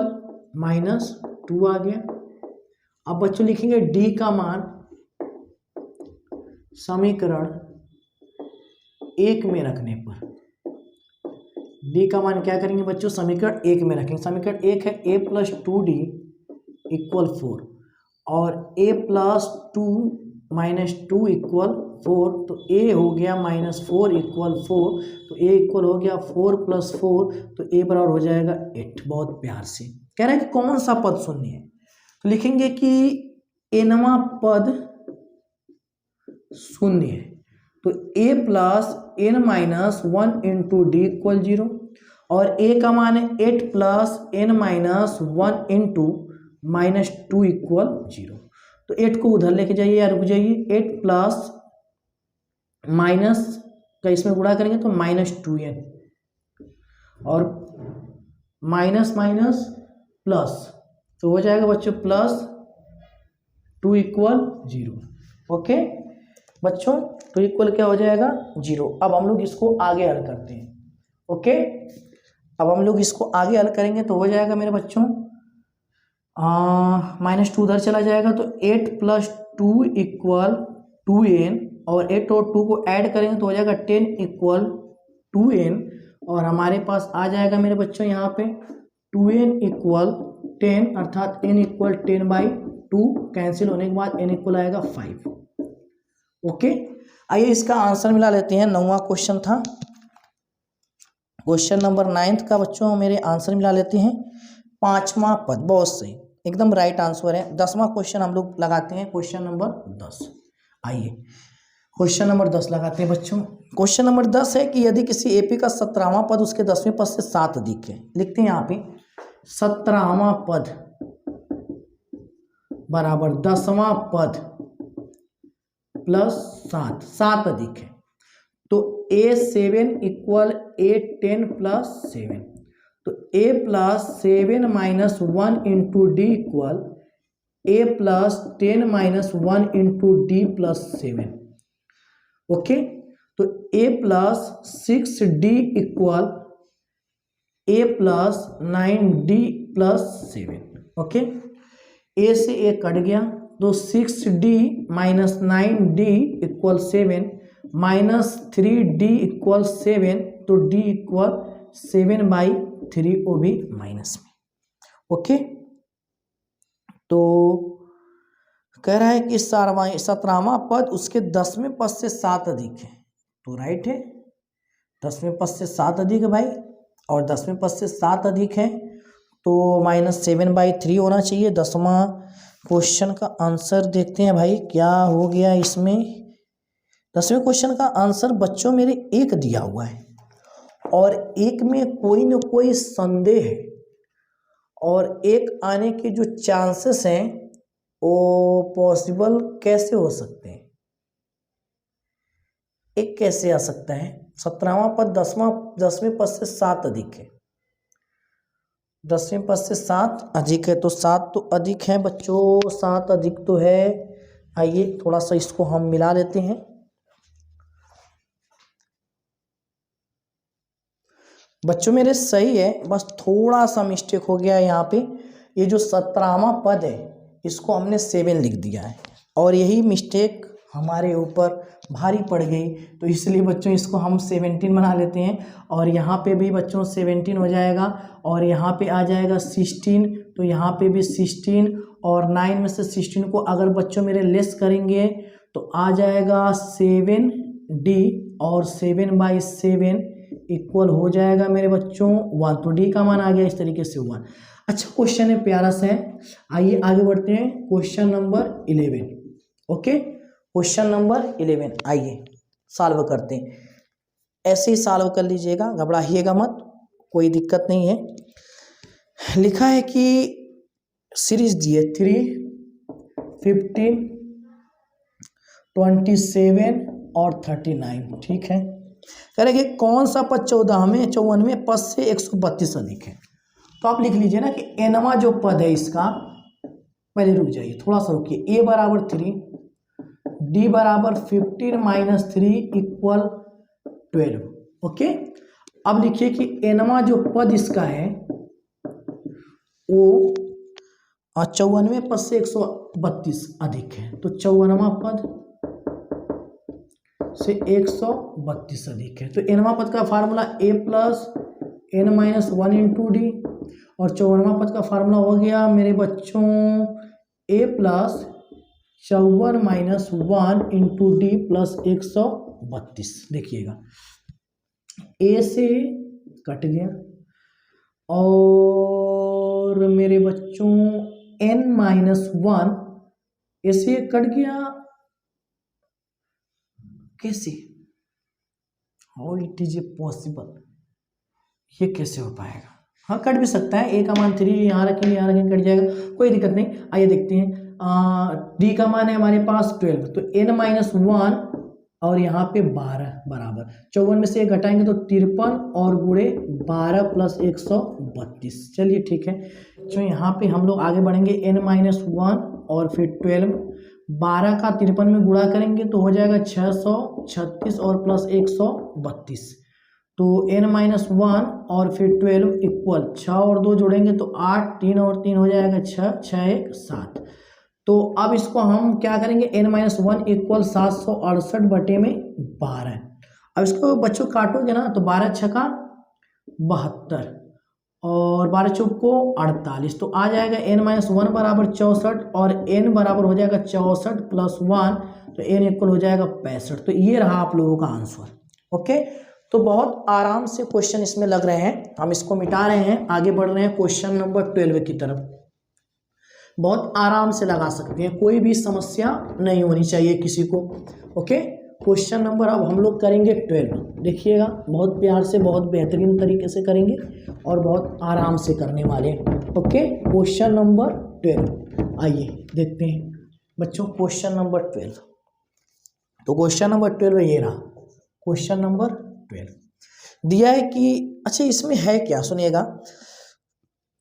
-2 आ गया। अब बच्चों लिखेंगे d का मान समीकरण 1 में रखने पर, d का मान क्या करेंगे बच्चों, समीकरण 1 में रखेंगे। समीकरण 1 है a प्लस 2d इक्वल 4 और a प्लस 2 माइनस 2 इक्वल 4। तो a हो गया -4 इक्वल 4, तो a इक्वल हो गया 4 + 4, तो a बराबर हो जाएगा 8। बहुत प्यार से कह रहा है कि कौन सा पद शून्य है, तो लिखेंगे कि nवां पद शून्य है। तो a plus n minus 1 into d equal 0 और a का मान है 8 plus n minus 1 into -2 equal 0। तो 8 को उधर लेके जाइए या रुक जाइए, 8 प्लस माइनस का इसमें गुणा करेंगे तो -2n और माइनस माइनस प्लस, तो हो जाएगा बच्चों +2 इक्वल 0। ओके बच्चों, तो इक्वल क्या हो जाएगा 0। अब हम लोग इसको आगे हल करते हैं। ओके, अब हम लोग इसको आगे हल करेंगे तो हो जाएगा मेरे बच्चों -2 उधर चला जाएगा, तो 8 + 2 इक्वल 2n और 8 और 2 को ऐड करेंगे तो हो जाएगा 10 इक्वल 2n और हमारे पास आ जाएगा मेरे बच्चों यहाँ पे 2n इक्वल 10 अर्थात n इक्वल 10/2 कैंसिल होने के बाद n इक्वल आएगा 5। ओके, आइए इसका आंसर मिला लेते हैं। 9वां क्वेश्चन था, क्वेश्चन नंबर 9 का बच्चों मेरे आंसर मिला लेते हैं। 5वां पद, बहुत सही, एकदम राइट आंसर है। 10वां क्वेश्चन हम लोग लगाते हैं, क्वेश्चन नंबर 10। आइए क्वेश्चन नंबर 10 लगाते हैं बच्चों। क्वेश्चन नंबर 10 है कि यदि किसी एपी का 17वां पद उसके 10वें पद से 7 अधिक है, लिखते हैं यहाँ पे 17वां पद बराबर 10वां पद प्लस 7 अधिक है, तो a7 इक्वल a10 + 7। तो a + 7 - 1 into d equal a + 10 - 1 into D + 7। Okay, तो a + 6d equal a + 9d + 7। Okay, a से a कट गया, तो 6d - 9d equal 7 -3d equal 7, तो d इक्वल 7/3, वो भी माइनस में। ओके, तो कह रहा है कि 17वां पद उसके 10वें पद से 7 अधिक है, तो राइट है, 10वें पद से 7 अधिक है भाई, और 10वें पद से 7 अधिक है तो -7/3 होना चाहिए। 10वां क्वेश्चन का आंसर देखते हैं भाई क्या हो गया इसमें। 10वें क्वेश्चन का आंसर बच्चों मेरे 1 दिया हुआ है और 1 में कोई न कोई संदेह है और 1 आने के जो चांसेस हैं वो पॉसिबल कैसे हो सकते हैं, 1 कैसे आ सकता है। 17वां पद 10वें पद से 7 अधिक है, 10वें पद से 7 अधिक है, तो 7 तो अधिक है बच्चों, 7 अधिक तो है। आइए थोड़ा सा इसको हम मिला लेते हैं। बच्चों मेरे सही है, बस थोड़ा सा मिस्टेक हो गया है यहाँ पे। ये जो 17वां पद है इसको हमने 7 लिख दिया है और यही मिस्टेक हमारे ऊपर भारी पड़ गई, तो इसलिए बच्चों इसको हम 17 बना लेते हैं और यहाँ पे भी बच्चों 17 हो जाएगा और यहाँ पे आ जाएगा 16, तो यहाँ पे भी 16 और 9 में से 16 को अगर बच्चों मेरे लेस करेंगे तो आ जाएगा 7d और 7/7 इक्वल हो जाएगा मेरे बच्चों 1, तो d का मान आ गया इस तरीके से 1। अच्छा क्वेश्चन है, प्यारा सा है। आइए आगे बढ़ते हैं, question number 11। Okay, question number 11 आइए सॉल्व करते हैं। ऐसे ही सॉल्व कर लीजिएगा, घबराइएगा मत, कोई दिक्कत नहीं है। लिखा है कि सीरीज दी है 3 15, 27 और 39। ठीक है, करेंगे कौन सा पद 14वें पद से 132 अधिक है। तो आप लिख लीजिए ना कि एनवा जो पद है इसका, पहले रुक जाइए, थोड़ा सा रुकिए, ए बराबर 3, डी बराबर 15 माइनस 3 इक्वल 12। ओके, अब लिखिए कि एनवा जो पद इसका है वो 54वें पद से 132 अधिक है। तो 54वां पद से 132 अधिक है। तो एनवा पद का formula a plus N minus 1 into d, और 54वां पद का फार्मूला हो गया मेरे बच्चों a plus 54 minus 1 into D plus 132। देखिएगा ए से कट गया और मेरे बच्चों n माइनस 1 ऐसे कट गया, कैसे, how it is a possible, ये कैसे हो पाएगा। हाँ कट भी सकता है, ए का मान 3 यहाँ रखेंगे कट जाएगा, कोई दिक्कत नहीं। आइए देखते हैं, डी का मान है हमारे पास 12, तो n माइनस 1 और यहाँ पे 12 बराबर 54 में से एक घटाएंगे तो 53 और गुणे 12 प्लस 132। चलिए ठीक है, जो यहाँ पे हम लोग आगे बढ़ेंगे n माइनस 1 और फिर 12, 12 का 53 में गुणा करेंगे तो हो जाएगा 636 और प्लस 132। तो n माइनस 1 और फिर 12 इक्वल 6 और 2 जोड़ेंगे तो 8, 3 और 3 हो जाएगा 6, 6 1 7। तो अब इसको हम क्या करेंगे, n माइनस 1 इक्वल 768 बटे में 12। अब इसको बच्चों काटोगे ना तो 12 छका 72 और 12 चौक को 48, तो आ जाएगा n माइनस 1 बराबर 64 और n बराबर हो जाएगा 64 प्लस 1, तो n इक्वल हो जाएगा 65। तो ये रहा आप लोगों का आंसर। ओके, तो बहुत आराम से क्वेश्चन इसमें लग रहे हैं, हम इसको मिटा रहे हैं, आगे बढ़ रहे हैं क्वेश्चन नंबर 12 की तरफ। बहुत आराम से लगा सकते हैं, कोई भी समस्या नहीं होनी चाहिए किसी को। ओके, क्वेश्चन नंबर अब हम लोग करेंगे 12। देखिएगा बहुत प्यार से, बहुत बेहतरीन तरीके से करेंगे और बहुत आराम से करने वाले हैं। ओके, क्वेश्चन नंबर 12 आइए देखते हैं बच्चों, क्वेश्चन नंबर 12। तो क्वेश्चन नंबर 12 ये रहा, क्वेश्चन नंबर 12 दिया है कि, अच्छा इसमें है क्या सुनिएगा,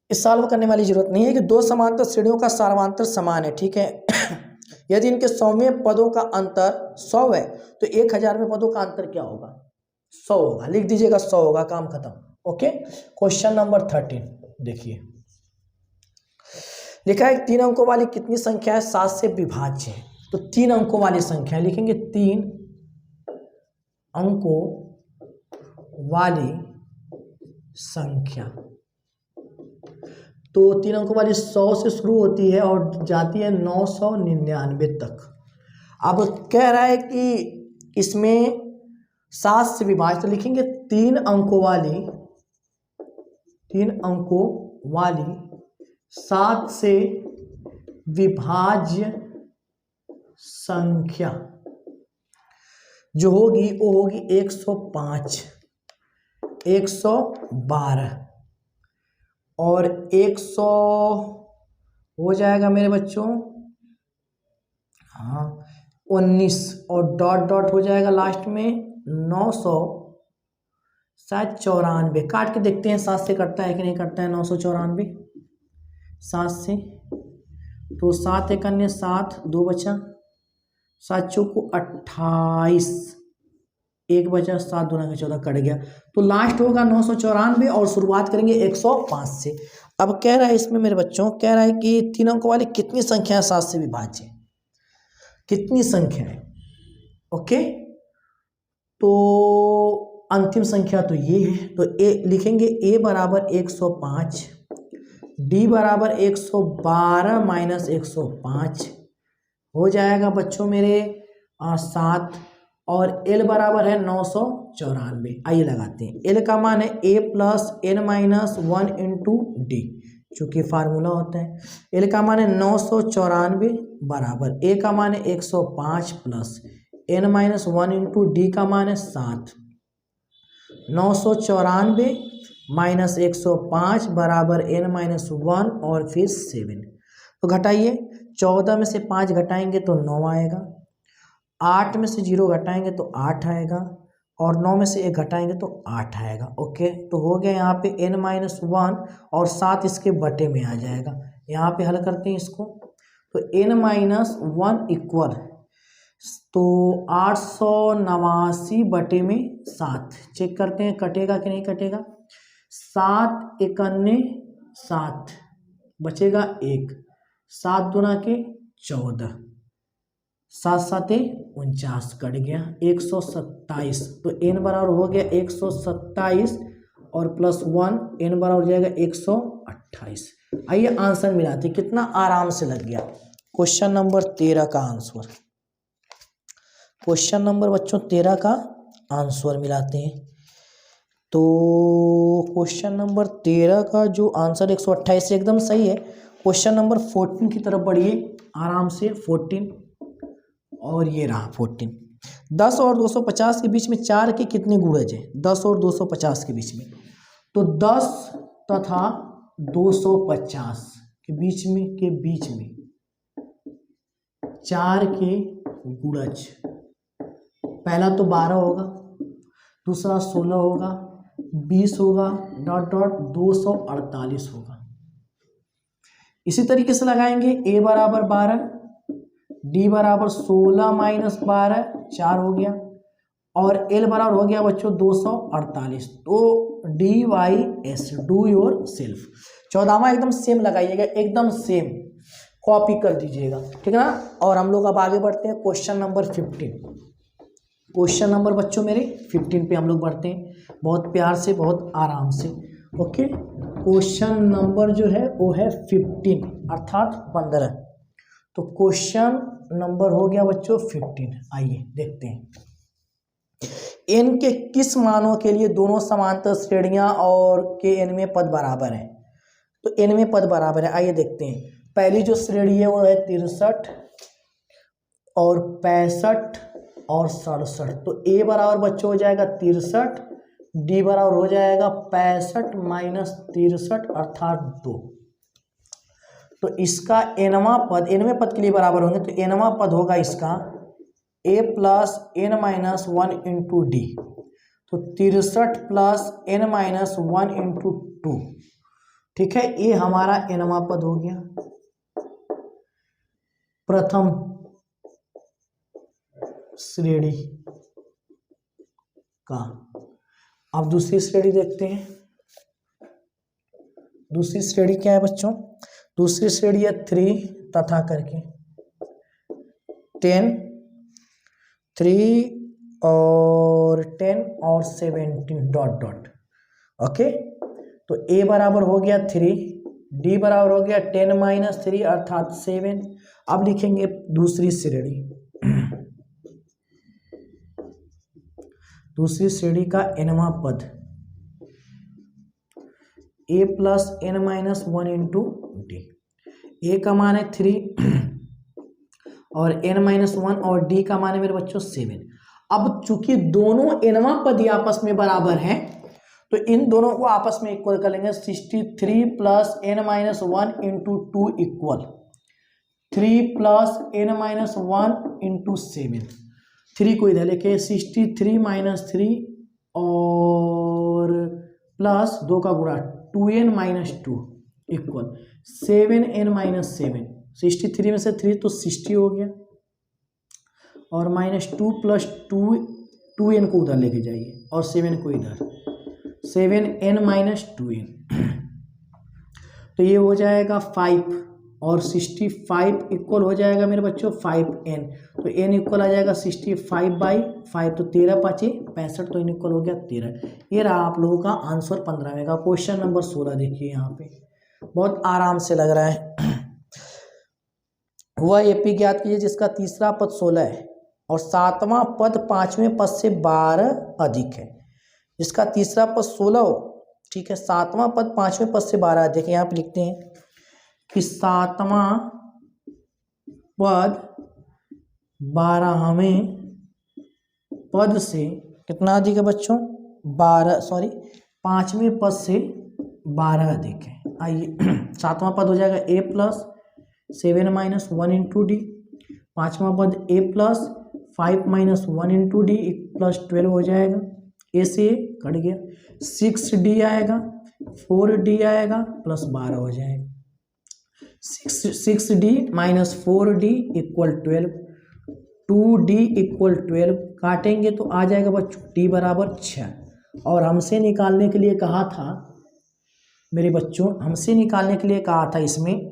इस सॉल्व करने वाली जरूरत नहीं है कि दो समांतर श्रेणियों का सार्वमांतर समान है। ठीक है यदि इनके 100वें पदों का अंतर 100 है तो 1000वें पदों का अंतर क्या होगा, 100 होगा। लिख दीजिएगा 100 होगा, काम खत्म। ओके, क्वेश्चन नंबर 13 देखिए, लिखा है 3 अंकों वाली कितनी संख्या है 7 से विभाज्य है। तो 3 अंकों वाली संख्या लिखेंगे, 3 अंकों वाली संख्या। तो 3 अंकों वाली 100 से शुरू होती है और जाती है 999 तक। अब कह रहा है कि इसमें 7 से विभाज्य, तो लिखेंगे 3 अंकों वाली 7 से विभाज्य संख्या जो होगी वो होगी 105, 112 और 100 हो जाएगा मेरे बच्चों, हाँ 19 और डॉट डॉट हो जाएगा लास्ट में 900 शायद 94। काट के देखते हैं 7 से कटता है कि नहीं कटता है। 994 7 से, तो 7 एक अन्य 7, 2 बचा, 7 चौको 28, 1 बचा, 7 दूना का 14 कट गया। तो लास्ट होगा 994 और शुरुआत करेंगे 105 से। अब कह रहा है इसमें मेरे बच्चों, कह रहा है कि 3 अंकों वाली कितनी संख्या है 7 से विभाज्य, कितनी संख्या है। ओके, तो अंतिम संख्या तो ये है, तो ए लिखेंगे, ए बराबर 105, डी बराबर 112 माइनस 105 हो जाएगा बच्चों मेरे 7 और एल बराबर है 994। आइए लगाते हैं, एल का मान है a plus N minus 1 into d, चूँकि फार्मूला होता है। एल का मान है 994 बराबर ए का मान है 105 plus N minus 1 into D का मान है 7। 994 माइनस 105 बराबर एन माइनस 1 और फिर 7। तो घटाइए, 14 में से 5 घटाएंगे तो 9 आएगा, 8 में से 0 घटाएंगे तो 8 आएगा, और 9 में से 1 घटाएंगे तो 8 आएगा। ओके, तो हो गया यहाँ पे n-1 और 7 इसके बटे में आ जाएगा। यहाँ पे हल करते हैं इसको, तो n-1 इक्वल, तो 889 बटे में 7, चेक करते हैं कटेगा कि नहीं कटेगा। 7 एकन्ने 7, बचेगा 1, 7 दूना के 14, 7 7 49, कट गया 127। तो n बराबर हो गया 127 और +1 n बराबर हो जाएगा 128। आइए आंसर मिलाते, कितना आराम से लग गया। क्वेश्चन नंबर 13 का आंसर, क्वेश्चन नंबर बच्चों 13 का आंसर मिलाते हैं। तो क्वेश्चन नंबर 13 का जो आंसर 128 एकदम सही है। क्वेश्चन नंबर 14 की तरफ बढ़िए आराम से। 14, और ये रहा 14। 10 और 250 के बीच में 4 के कितने गुणज है? 10 और 250 के बीच में, तो 10 तथा 250 के बीच में 4 के गुणज, पहला तो 12 होगा, दूसरा 16 होगा, 20 होगा, डॉट डॉट 248 होगा। इसी तरीके से लगाएंगे, a बराबर 12, d बराबर 16 माइनस 12, 4 हो गया, और l बराबर हो गया बच्चों 248। तो DYS, डू योर सेल्फ, 14वां एकदम सेम लगाइएगा, एकदम सेम कॉपी कर दीजिएगा, ठीक है ना। और हम लोग अब आगे बढ़ते हैं क्वेश्चन नंबर 15। क्वेश्चन नंबर बच्चों मेरे 15 पे हम लोग बढ़ते हैं, बहुत प्यार से, बहुत आराम से। ओके, क्वेश्चन नंबर जो है वो है 15 अर्थात 15। तो क्वेश्चन नंबर हो गया बच्चों 15। आइए देखते हैं, n के किस मानों के लिए दोनों समांतर श्रेणियां और के n में पद बराबर हैं? तो n में पद बराबर है, आइए देखते हैं। पहली जो श्रेणी है वो है 63 और 65 और 67। तो a बराबर बच्चों हो जाएगा 63, d बराबर हो जाएगा 65 माइनस 63 अर्थात 2। तो इसका nवां पद, nवें पद के लिए बराबर होंगे, तो nवां पद होगा इसका a plus n minus 1 into D. तो 63 प्लस n माइनस 1 इंटू 2, ठीक है, ये हमारा nवां पद हो गया प्रथम श्रेणी का। अब दूसरी श्रेणी देखते हैं। दूसरी श्रेणी क्या है बच्चों? दूसरी श्रेणी है 3 तथा करके 10, 3 और 10 और 17 डॉट डॉट। ओके, तो a बराबर हो गया 3, d बराबर हो गया 10 माइनस 3 अर्थात 7। अब लिखेंगे दूसरी श्रेणी, दूसरी श्रेणी का nवां पद a plus n minus 1 into d. A का मान है 3 और n माइनस 1 और d का मान है मेरे बच्चों 7। अब चूंकि दोनों nवां पद ही आपस में बराबर हैं, तो इन दोनों को आपस में इक्वल कर लेंगे। 63 plus n minus 1 into 2 equal 3 plus n minus 1 into 7। 3 को इधर लेके 63 माइनस 3 और प्लस 2 का गुणा 2n minus 2 equal 7n minus 7। 63 में से 3 तो 60 हो गया, और माइनस 2 प्लस 2n को उधर लेके जाइए और 7 को इधर, 7n माइनस 2n। तो ये हो जाएगा 5 और 65 इक्वल हो जाएगा मेरे बच्चों 5n। तो n इक्वल आ जाएगा 65/5, तो 13 × 5 = 65, तो n इक्वल हो गया 13। ये रहा आप लोगों का आंसर 15वें का। क्वेश्चन नंबर 16 देखिए, यहाँ पे बहुत आराम से लग रहा है। वह एपी ज्ञात कीजिए जिसका तीसरा पद 16 है और 7वां पद 5वें पद से 12 अधिक है। जिसका तीसरा पद 16 हो, ठीक है, 7वां पद 5वें पद से 12 अधिक है। यहाँ पे लिखते हैं कि 7वां पद 12वें पद से कितना अधिक है बच्चों? 5वें पद से 12 अधिक है। आइए 7वां पद हो जाएगा a plus 7 minus 1 into D. पाँचवा पद A plus 5 minus 1 into D plus 12 हो जाएगा। ए से कट गया। 6d आएगा, 4d आएगा प्लस 12 हो जाएगा। 6d minus 4d equal 12, 2d equal 12 काटेंगे तो आ जाएगा बच्चों d बराबर 6। और हमसे निकालने के लिए कहा था मेरे बच्चों, हमसे निकालने के लिए कहा था इसमें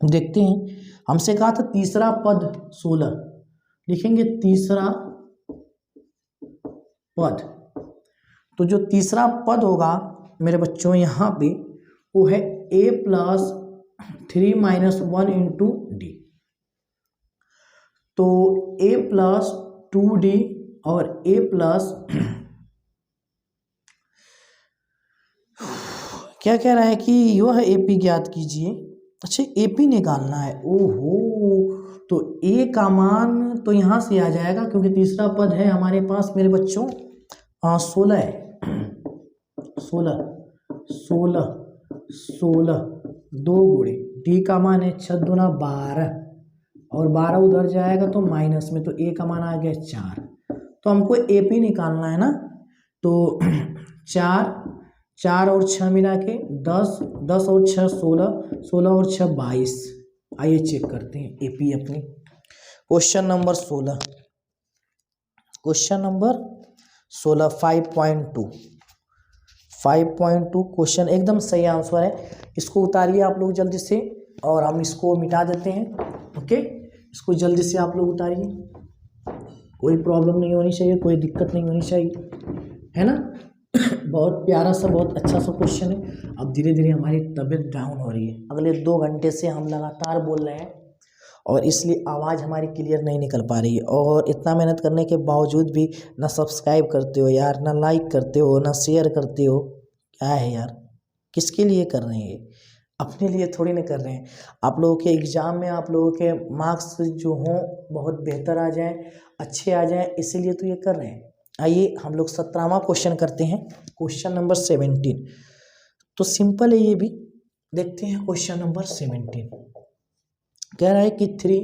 देखते हैं, हमसे कहा था तीसरा पद 16 लिखेंगे। तीसरा पद, तो जो तीसरा पद होगा मेरे बच्चों यहाँ पे वो है a plus 3 minus 1 into D. तो a प्लस 2d और a प्लस क्या कह रहा है कि यह AP ज्ञात कीजिए। अच्छा AP निकालना है, ओहो, तो a का मान तो यहाँ से आ जाएगा क्योंकि तीसरा पद है हमारे पास मेरे बच्चों 16 है। 16 16 16 2 गुणे d का मान है 6 दूना 12 और 12 उधर जाएगा तो माइनस में, तो a का मान आ गया 4। तो हमको AP निकालना है ना, तो 4 और 6 मिला के 10, 10 और 6 16, 16 और 6 22। आइए चेक करते हैं AP अपनी। Question number 16, question number 16 5.2 question एकदम सही आंसर है। इसको उतारिए आप लोग जल्दी से और हम इसको मिटा देते हैं। ओके, इसको जल्दी से आप लोग उतारिए, कोई प्रॉब्लम नहीं होनी चाहिए, कोई दिक्कत नहीं होनी चाहिए, है ना। बहुत प्यारा सा, बहुत अच्छा सा क्वेश्चन है। अब धीरे धीरे हमारी तबीयत डाउन हो रही है, अगले 2 घंटे से हम लगातार बोल रहे हैं और इसलिए आवाज़ हमारी क्लियर नहीं निकल पा रही है। और इतना मेहनत करने के बावजूद भी ना सब्सक्राइब करते हो यार, ना लाइक करते हो, ना शेयर करते हो। क्या है यार, किसके लिए कर रहे हैं ये? अपने लिए थोड़ी ना कर रहे हैं। आप लोगों के एग्ज़ाम में आप लोगों के मार्क्स जो हों बहुत बेहतर आ जाएं, अच्छे आ जाएं, इसीलिए तो ये कर रहे हैं। आइए हम लोग 17वां क्वेश्चन करते हैं, क्वेश्चन नंबर 17। तो सिंपल है ये भी, देखते हैं क्वेश्चन नंबर 17। कह रहा है कि 3,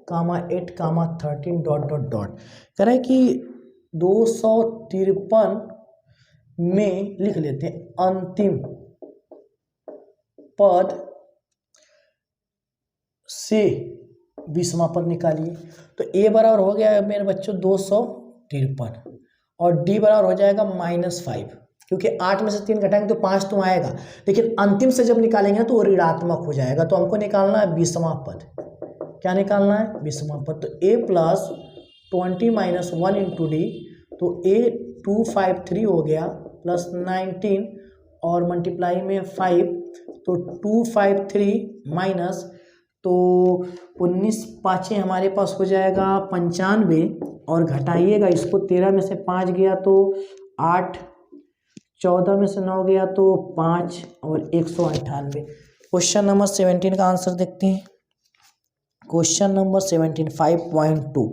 8, 13 ... कह रहा है कि 253 में लिख लेते हैं अंतिम पद से 20वां पद निकालिए। तो a बराबर हो गया मेरे बच्चों 253 और d बराबर हो जाएगा -5, क्योंकि 8 में से 3 घटाएंगे तो 5 तो आएगा, लेकिन अंतिम से जब निकालेंगे तो वो ऋणात्मक हो जाएगा। तो हमको निकालना है 20वां पद। क्या निकालना है? 20वां पद। तो a plus 20 minus 1 into D, तो a 253 हो गया प्लस 19 और मल्टीप्लाई में 5, तो 253 माइनस, तो 19 पाँचें हमारे पास हो जाएगा 95 और घटाइएगा इसको, 13 में से 5 गया तो 8, 14 में से 9 गया तो 5 और 198। क्वेश्चन नंबर 17 का आंसर देखते हैं। क्वेश्चन नंबर 17 5.2,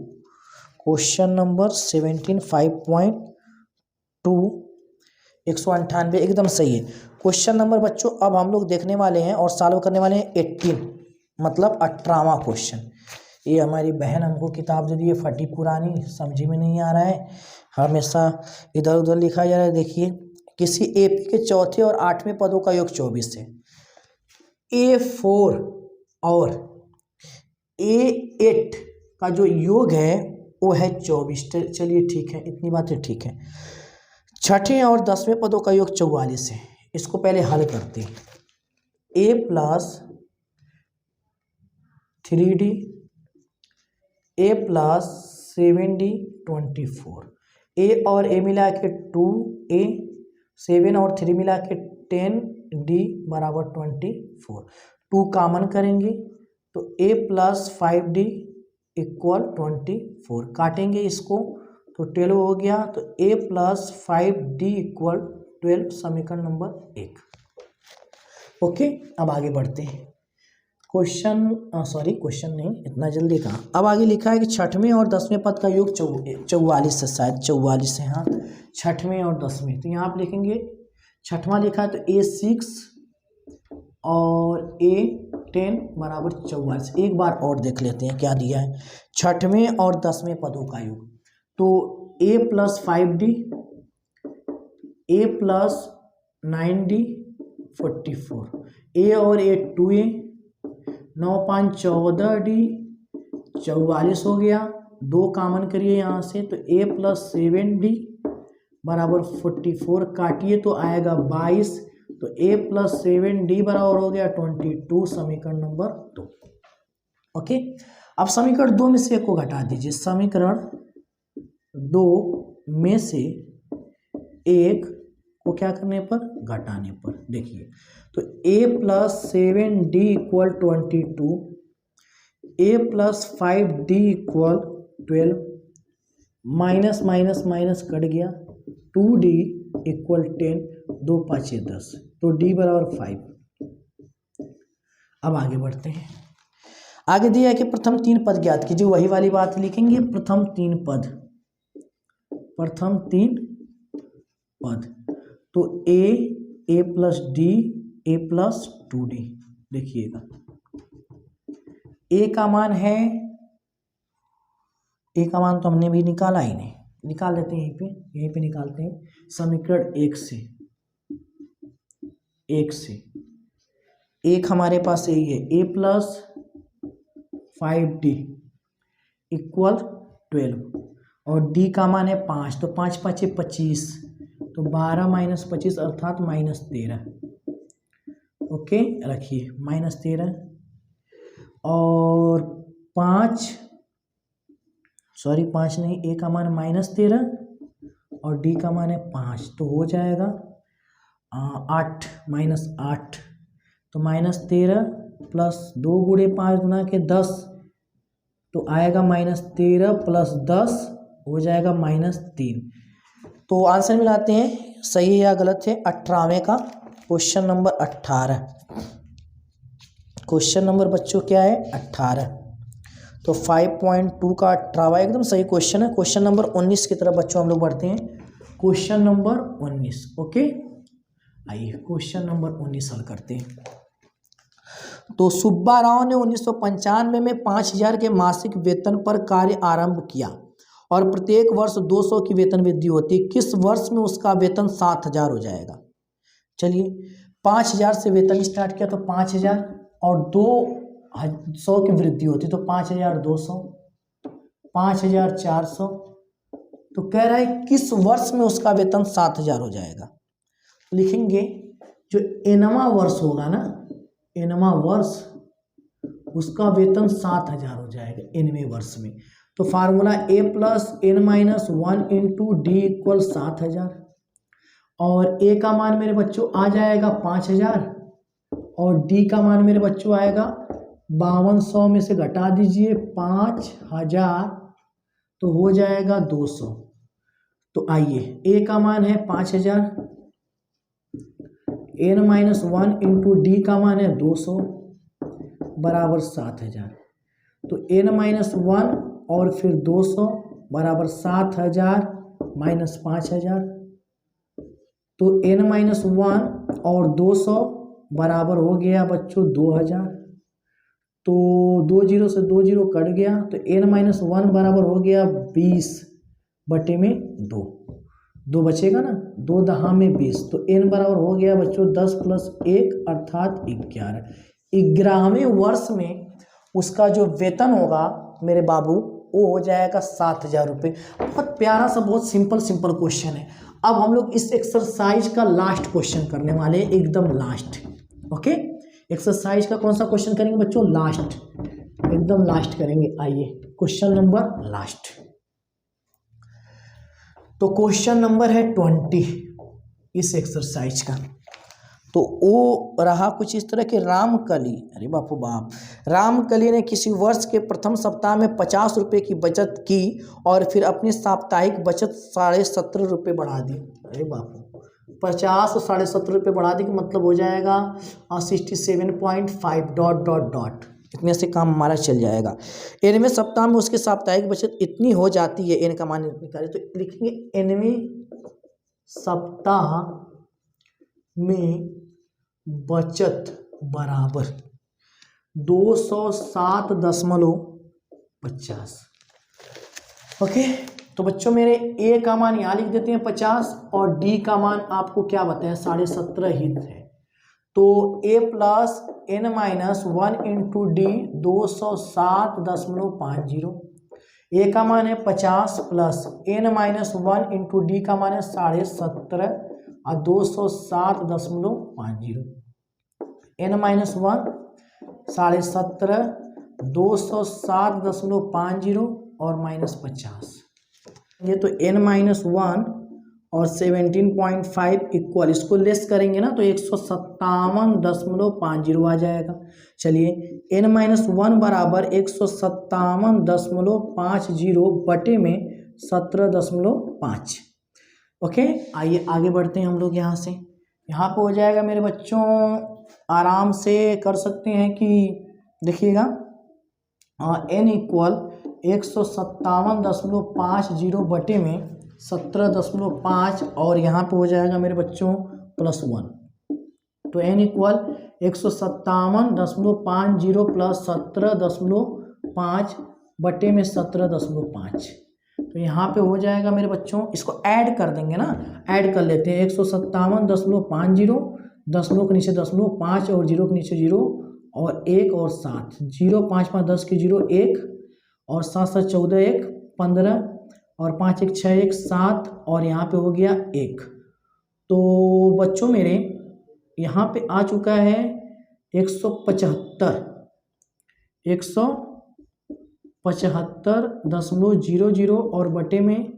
क्वेश्चन नंबर 17 5.2 198 एकदम सही है। क्वेश्चन नंबर बच्चों अब हम लोग देखने वाले हैं और सॉल्व करने वाले हैं 18, मतलब 18वां क्वेश्चन। ये हमारी बहन हमको किताब दे दी है फटी पुरानी, समझ में नहीं आ रहा है, हमेशा इधर उधर लिखा जा रहा है। देखिए, किसी AP के चौथे और 8वें पदों का योग 24 है। A4 और A8 का जो योग है वो है 24। चलिए ठीक है, इतनी बातें ठीक है। छठे और 10वें पदों का योग 44 है। इसको पहले हल करते हैं। A plus 3D, A plus 7D 24, A और A मिला के 2A, 7 और 3 मिला के 10D बराबर 24। 2 कॉमन करेंगे तो A प्लस 5D इक्वल 24, काटेंगे इसको तो 12 हो गया, तो A प्लस 5D इक्वल 12 समीकरण नंबर 1। ओके, अब आगे बढ़ते हैं। क्वेश्चन नहीं, इतना जल्दी कहाँ। अब आगे लिखा है कि छठवें और 10वें पद का योग 44 है, शायद 44 है। हाँ, छठवें और 10वें, तो यहाँ आप लिखेंगे छठवां लिखा है तो A6 और A 10 बराबर 44। एक बार और देख लेते हैं क्या दिया है, छठवें और 10वें पदों का योग। तो a plus 5d, a plus 9d 44, a और a 2a, 9 5 14d 44 हो गया, 2 कामन करिए यहाँ से तो a प्लस 7d बराबर 44, काटिए तो आएगा 22, तो a प्लस 7d बराबर हो गया 22, समीकरण नंबर 2। ओके, अब समीकरण 2 में से एक को घटा दीजिए, समीकरण 2 में से एक को क्या करने पर, घटाने पर। देखिए तो a plus 7d equal 22, a plus 5d equal 12, minus minus minus cut गया, 2d इक्वल 10, 2 5 10, तो d बराबर 5। अब आगे बढ़ते हैं, आगे दिया है कि प्रथम 3 पद ज्ञात कीजिए, वही वाली बात लिखेंगे, प्रथम 3 पद, प्रथम 3 पद, तो a plus d, a plus 2d। देखिएगा a का मान है, a का मान तो हमने भी निकाला ही नहीं, निकाल लेते हैं यहीं पे निकालते हैं, समीकरण 1 से, एक हमारे पास यही है, a प्लस 5d इक्वल 12 और d का मान है 5, तो 5 5 25, तो 12 माइनस 25 अर्थात माइनस 13। ओके रखिए माइनस 13 और 5 नहीं, a का मान माइनस 13 और d का मान है 5, तो हो जाएगा 8 माइनस 8, तो माइनस 13 प्लस 2 गुणे 5 गुना के 10, तो आएगा माइनस 13 प्लस 10 हो जाएगा माइनस 3। तो आंसर मिलाते हैं, सही है या गलत है। 18वें का क्वेश्चन नंबर 18, क्वेश्चन नंबर बच्चों क्या है 18, तो 5.2 का 18वां एकदम सही क्वेश्चन है। क्वेश्चन नंबर 19 की तरफ बच्चों हम लोग बढ़ते हैं, क्वेश्चन नंबर 19। ओके आइए क्वेश्चन नंबर 19 हल करते हैं। तो सुब्बा राव ने 1995 में 5000 के मासिक वेतन पर कार्य आरंभ किया और प्रत्येक वर्ष 200 की वेतन वृद्धि होती है, किस वर्ष में उसका वेतन 7000 हो जाएगा। चलिए 5000 से वेतन स्टार्ट किया तो 5000 और 200 की वृद्धि होती तो 5200, 5400, तो कह रहा है किस वर्ष में उसका वेतन 7000 हो जाएगा। लिखेंगे जो nवां वर्ष होगा ना, nवां वर्ष उसका वेतन 7000 हो जाएगा nवें वर्ष में। तो formula a plus n minus 1 into d equal 7000 और a का मान मेरे बच्चों आ जाएगा 5000 और d का मान मेरे बच्चों आएगा 5200 में से घटा दीजिए 5000 तो हो जाएगा 200। तो आइए a का मान है 5000, n माइनस 1 इंटू डी का मान है 200 बराबर 7000, तो n माइनस 1 और फिर 200 बराबर 7000 माइनस 5000, तो n माइनस 1 और 200 बराबर हो गया बच्चों 2000, तो 2 0 से 2 0 कट गया, तो n माइनस 1 बराबर हो गया 20 बटे में 2 बचेगा ना, 2 दहा में 20, तो n बराबर हो गया बच्चों 10 प्लस 1 अर्थात 11। 11वें वर्ष में उसका जो वेतन होगा मेरे बाबू वो हो जाएगा 7000 रुपये। बहुत प्यारा सा बहुत सिंपल क्वेश्चन है। अब हम लोग इस एक्सरसाइज का लास्ट क्वेश्चन करने वाले हैं, एकदम लास्ट। ओके एक्सरसाइज का कौन सा क्वेश्चन करेंगे बच्चों, लास्ट, एकदम लास्ट करेंगे। आइए क्वेश्चन नंबर लास्ट, तो क्वेश्चन नंबर है 20 इस एक्सरसाइज का। तो वो रहा कुछ इस तरह के, रामकली, अरे बापू बाप, रामकली ने किसी वर्ष के प्रथम सप्ताह में 50 रुपये की बचत की और फिर अपनी साप्ताहिक बचत 17.5 रुपये बढ़ा दी। अरे बापू 50 और 17.5 रुपये बढ़ा दी, मतलब हो जाएगा 67.5 डॉट डॉट डॉट, इतने से काम हमारा चल जाएगा। nवें सप्ताह में उसके साप्ताहिक बचत इतनी हो जाती है, n का मान निकाले तो लिखेंगे nवें सप्ताह में बचत बराबर 207.50। ओके, तो बच्चों मेरे ए का मान यहाँ लिख देते हैं 50 और डी का मान आपको क्या बताया 17.5 ही है। तो A plus N minus 1 into D 207.50। ए का मान है 50 plus N minus 1 into D का मान है 17.5 और 207.50। एन माइनस 1 17.5 207.50 और -50। ये तो n माइनस 1 और 17.5 इक्वल, इसको लेस करेंगे ना तो 157.50 आ जाएगा। चलिए n माइनस 1 बराबर 157.50 बटे में 17.5। ओके, आइए आगे बढ़ते हैं हम लोग यहाँ से। यहाँ पे हो जाएगा मेरे बच्चों, आराम से कर सकते हैं कि देखिएगा n इक्वल 157.50 बटे में 17.5 और यहाँ पे हो जाएगा मेरे बच्चों +1। तो n इक्वल 157.50 प्लस 17.5 बटे में 17.5। तो यहाँ पे हो जाएगा मेरे बच्चों, इसको ऐड कर देंगे ना, ऐड कर लेते हैं 157.50, दशमलव के नीचे दशमलव 5 और 0 के नीचे 0 और 1 और 7, 0 5 5 10 के 0 1 और 7 7 14 1 15 और 5 1 6 1 7 और यहाँ पे हो गया 1। तो बच्चों मेरे यहाँ पे आ चुका है 175.00 और बटे में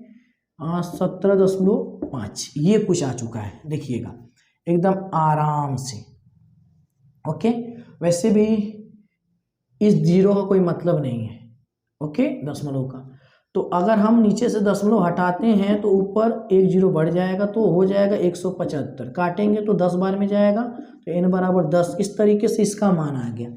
17.5, ये कुछ आ चुका है। देखिएगा एकदम आराम से। ओके, वैसे भी इस 0 का कोई मतलब नहीं है, ओके, दशमलव का। तो अगर हम नीचे से दशमलव हटाते हैं तो ऊपर 1 0 बढ़ जाएगा, तो हो जाएगा 175। काटेंगे तो 10 बार में जाएगा, तो n बराबर 10। इस तरीके से इसका मान आ गया,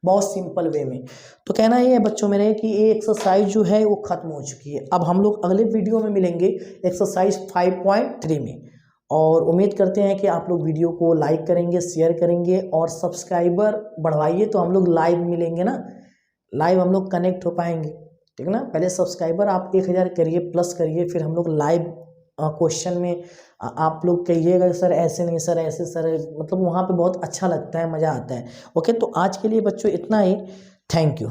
बहुत सिंपल वे में। तो कहना ये है बच्चों मेरे कि ये एक्सरसाइज जो है वो खत्म हो चुकी है। अब हम लोग अगले वीडियो में मिलेंगे एक्सरसाइज 5.3 में, और उम्मीद करते हैं कि आप लोग वीडियो को लाइक करेंगे, शेयर करेंगे और सब्सक्राइबर बढ़वाइए, तो हम लोग लाइव मिलेंगे ना, लाइव हम लोग कनेक्ट हो पाएंगे, ठीक है ना। पहले सब्सक्राइबर आप 1000 करिए, प्लस करिए, फिर हम लोग लाइव क्वेश्चन में आप लोग कहिएगा सर ऐसे नहीं, सर ऐसे, सर मतलब वहाँ पे बहुत अच्छा लगता है, मज़ा आता है। ओके, तो आज के लिए बच्चों इतना ही। Thank you.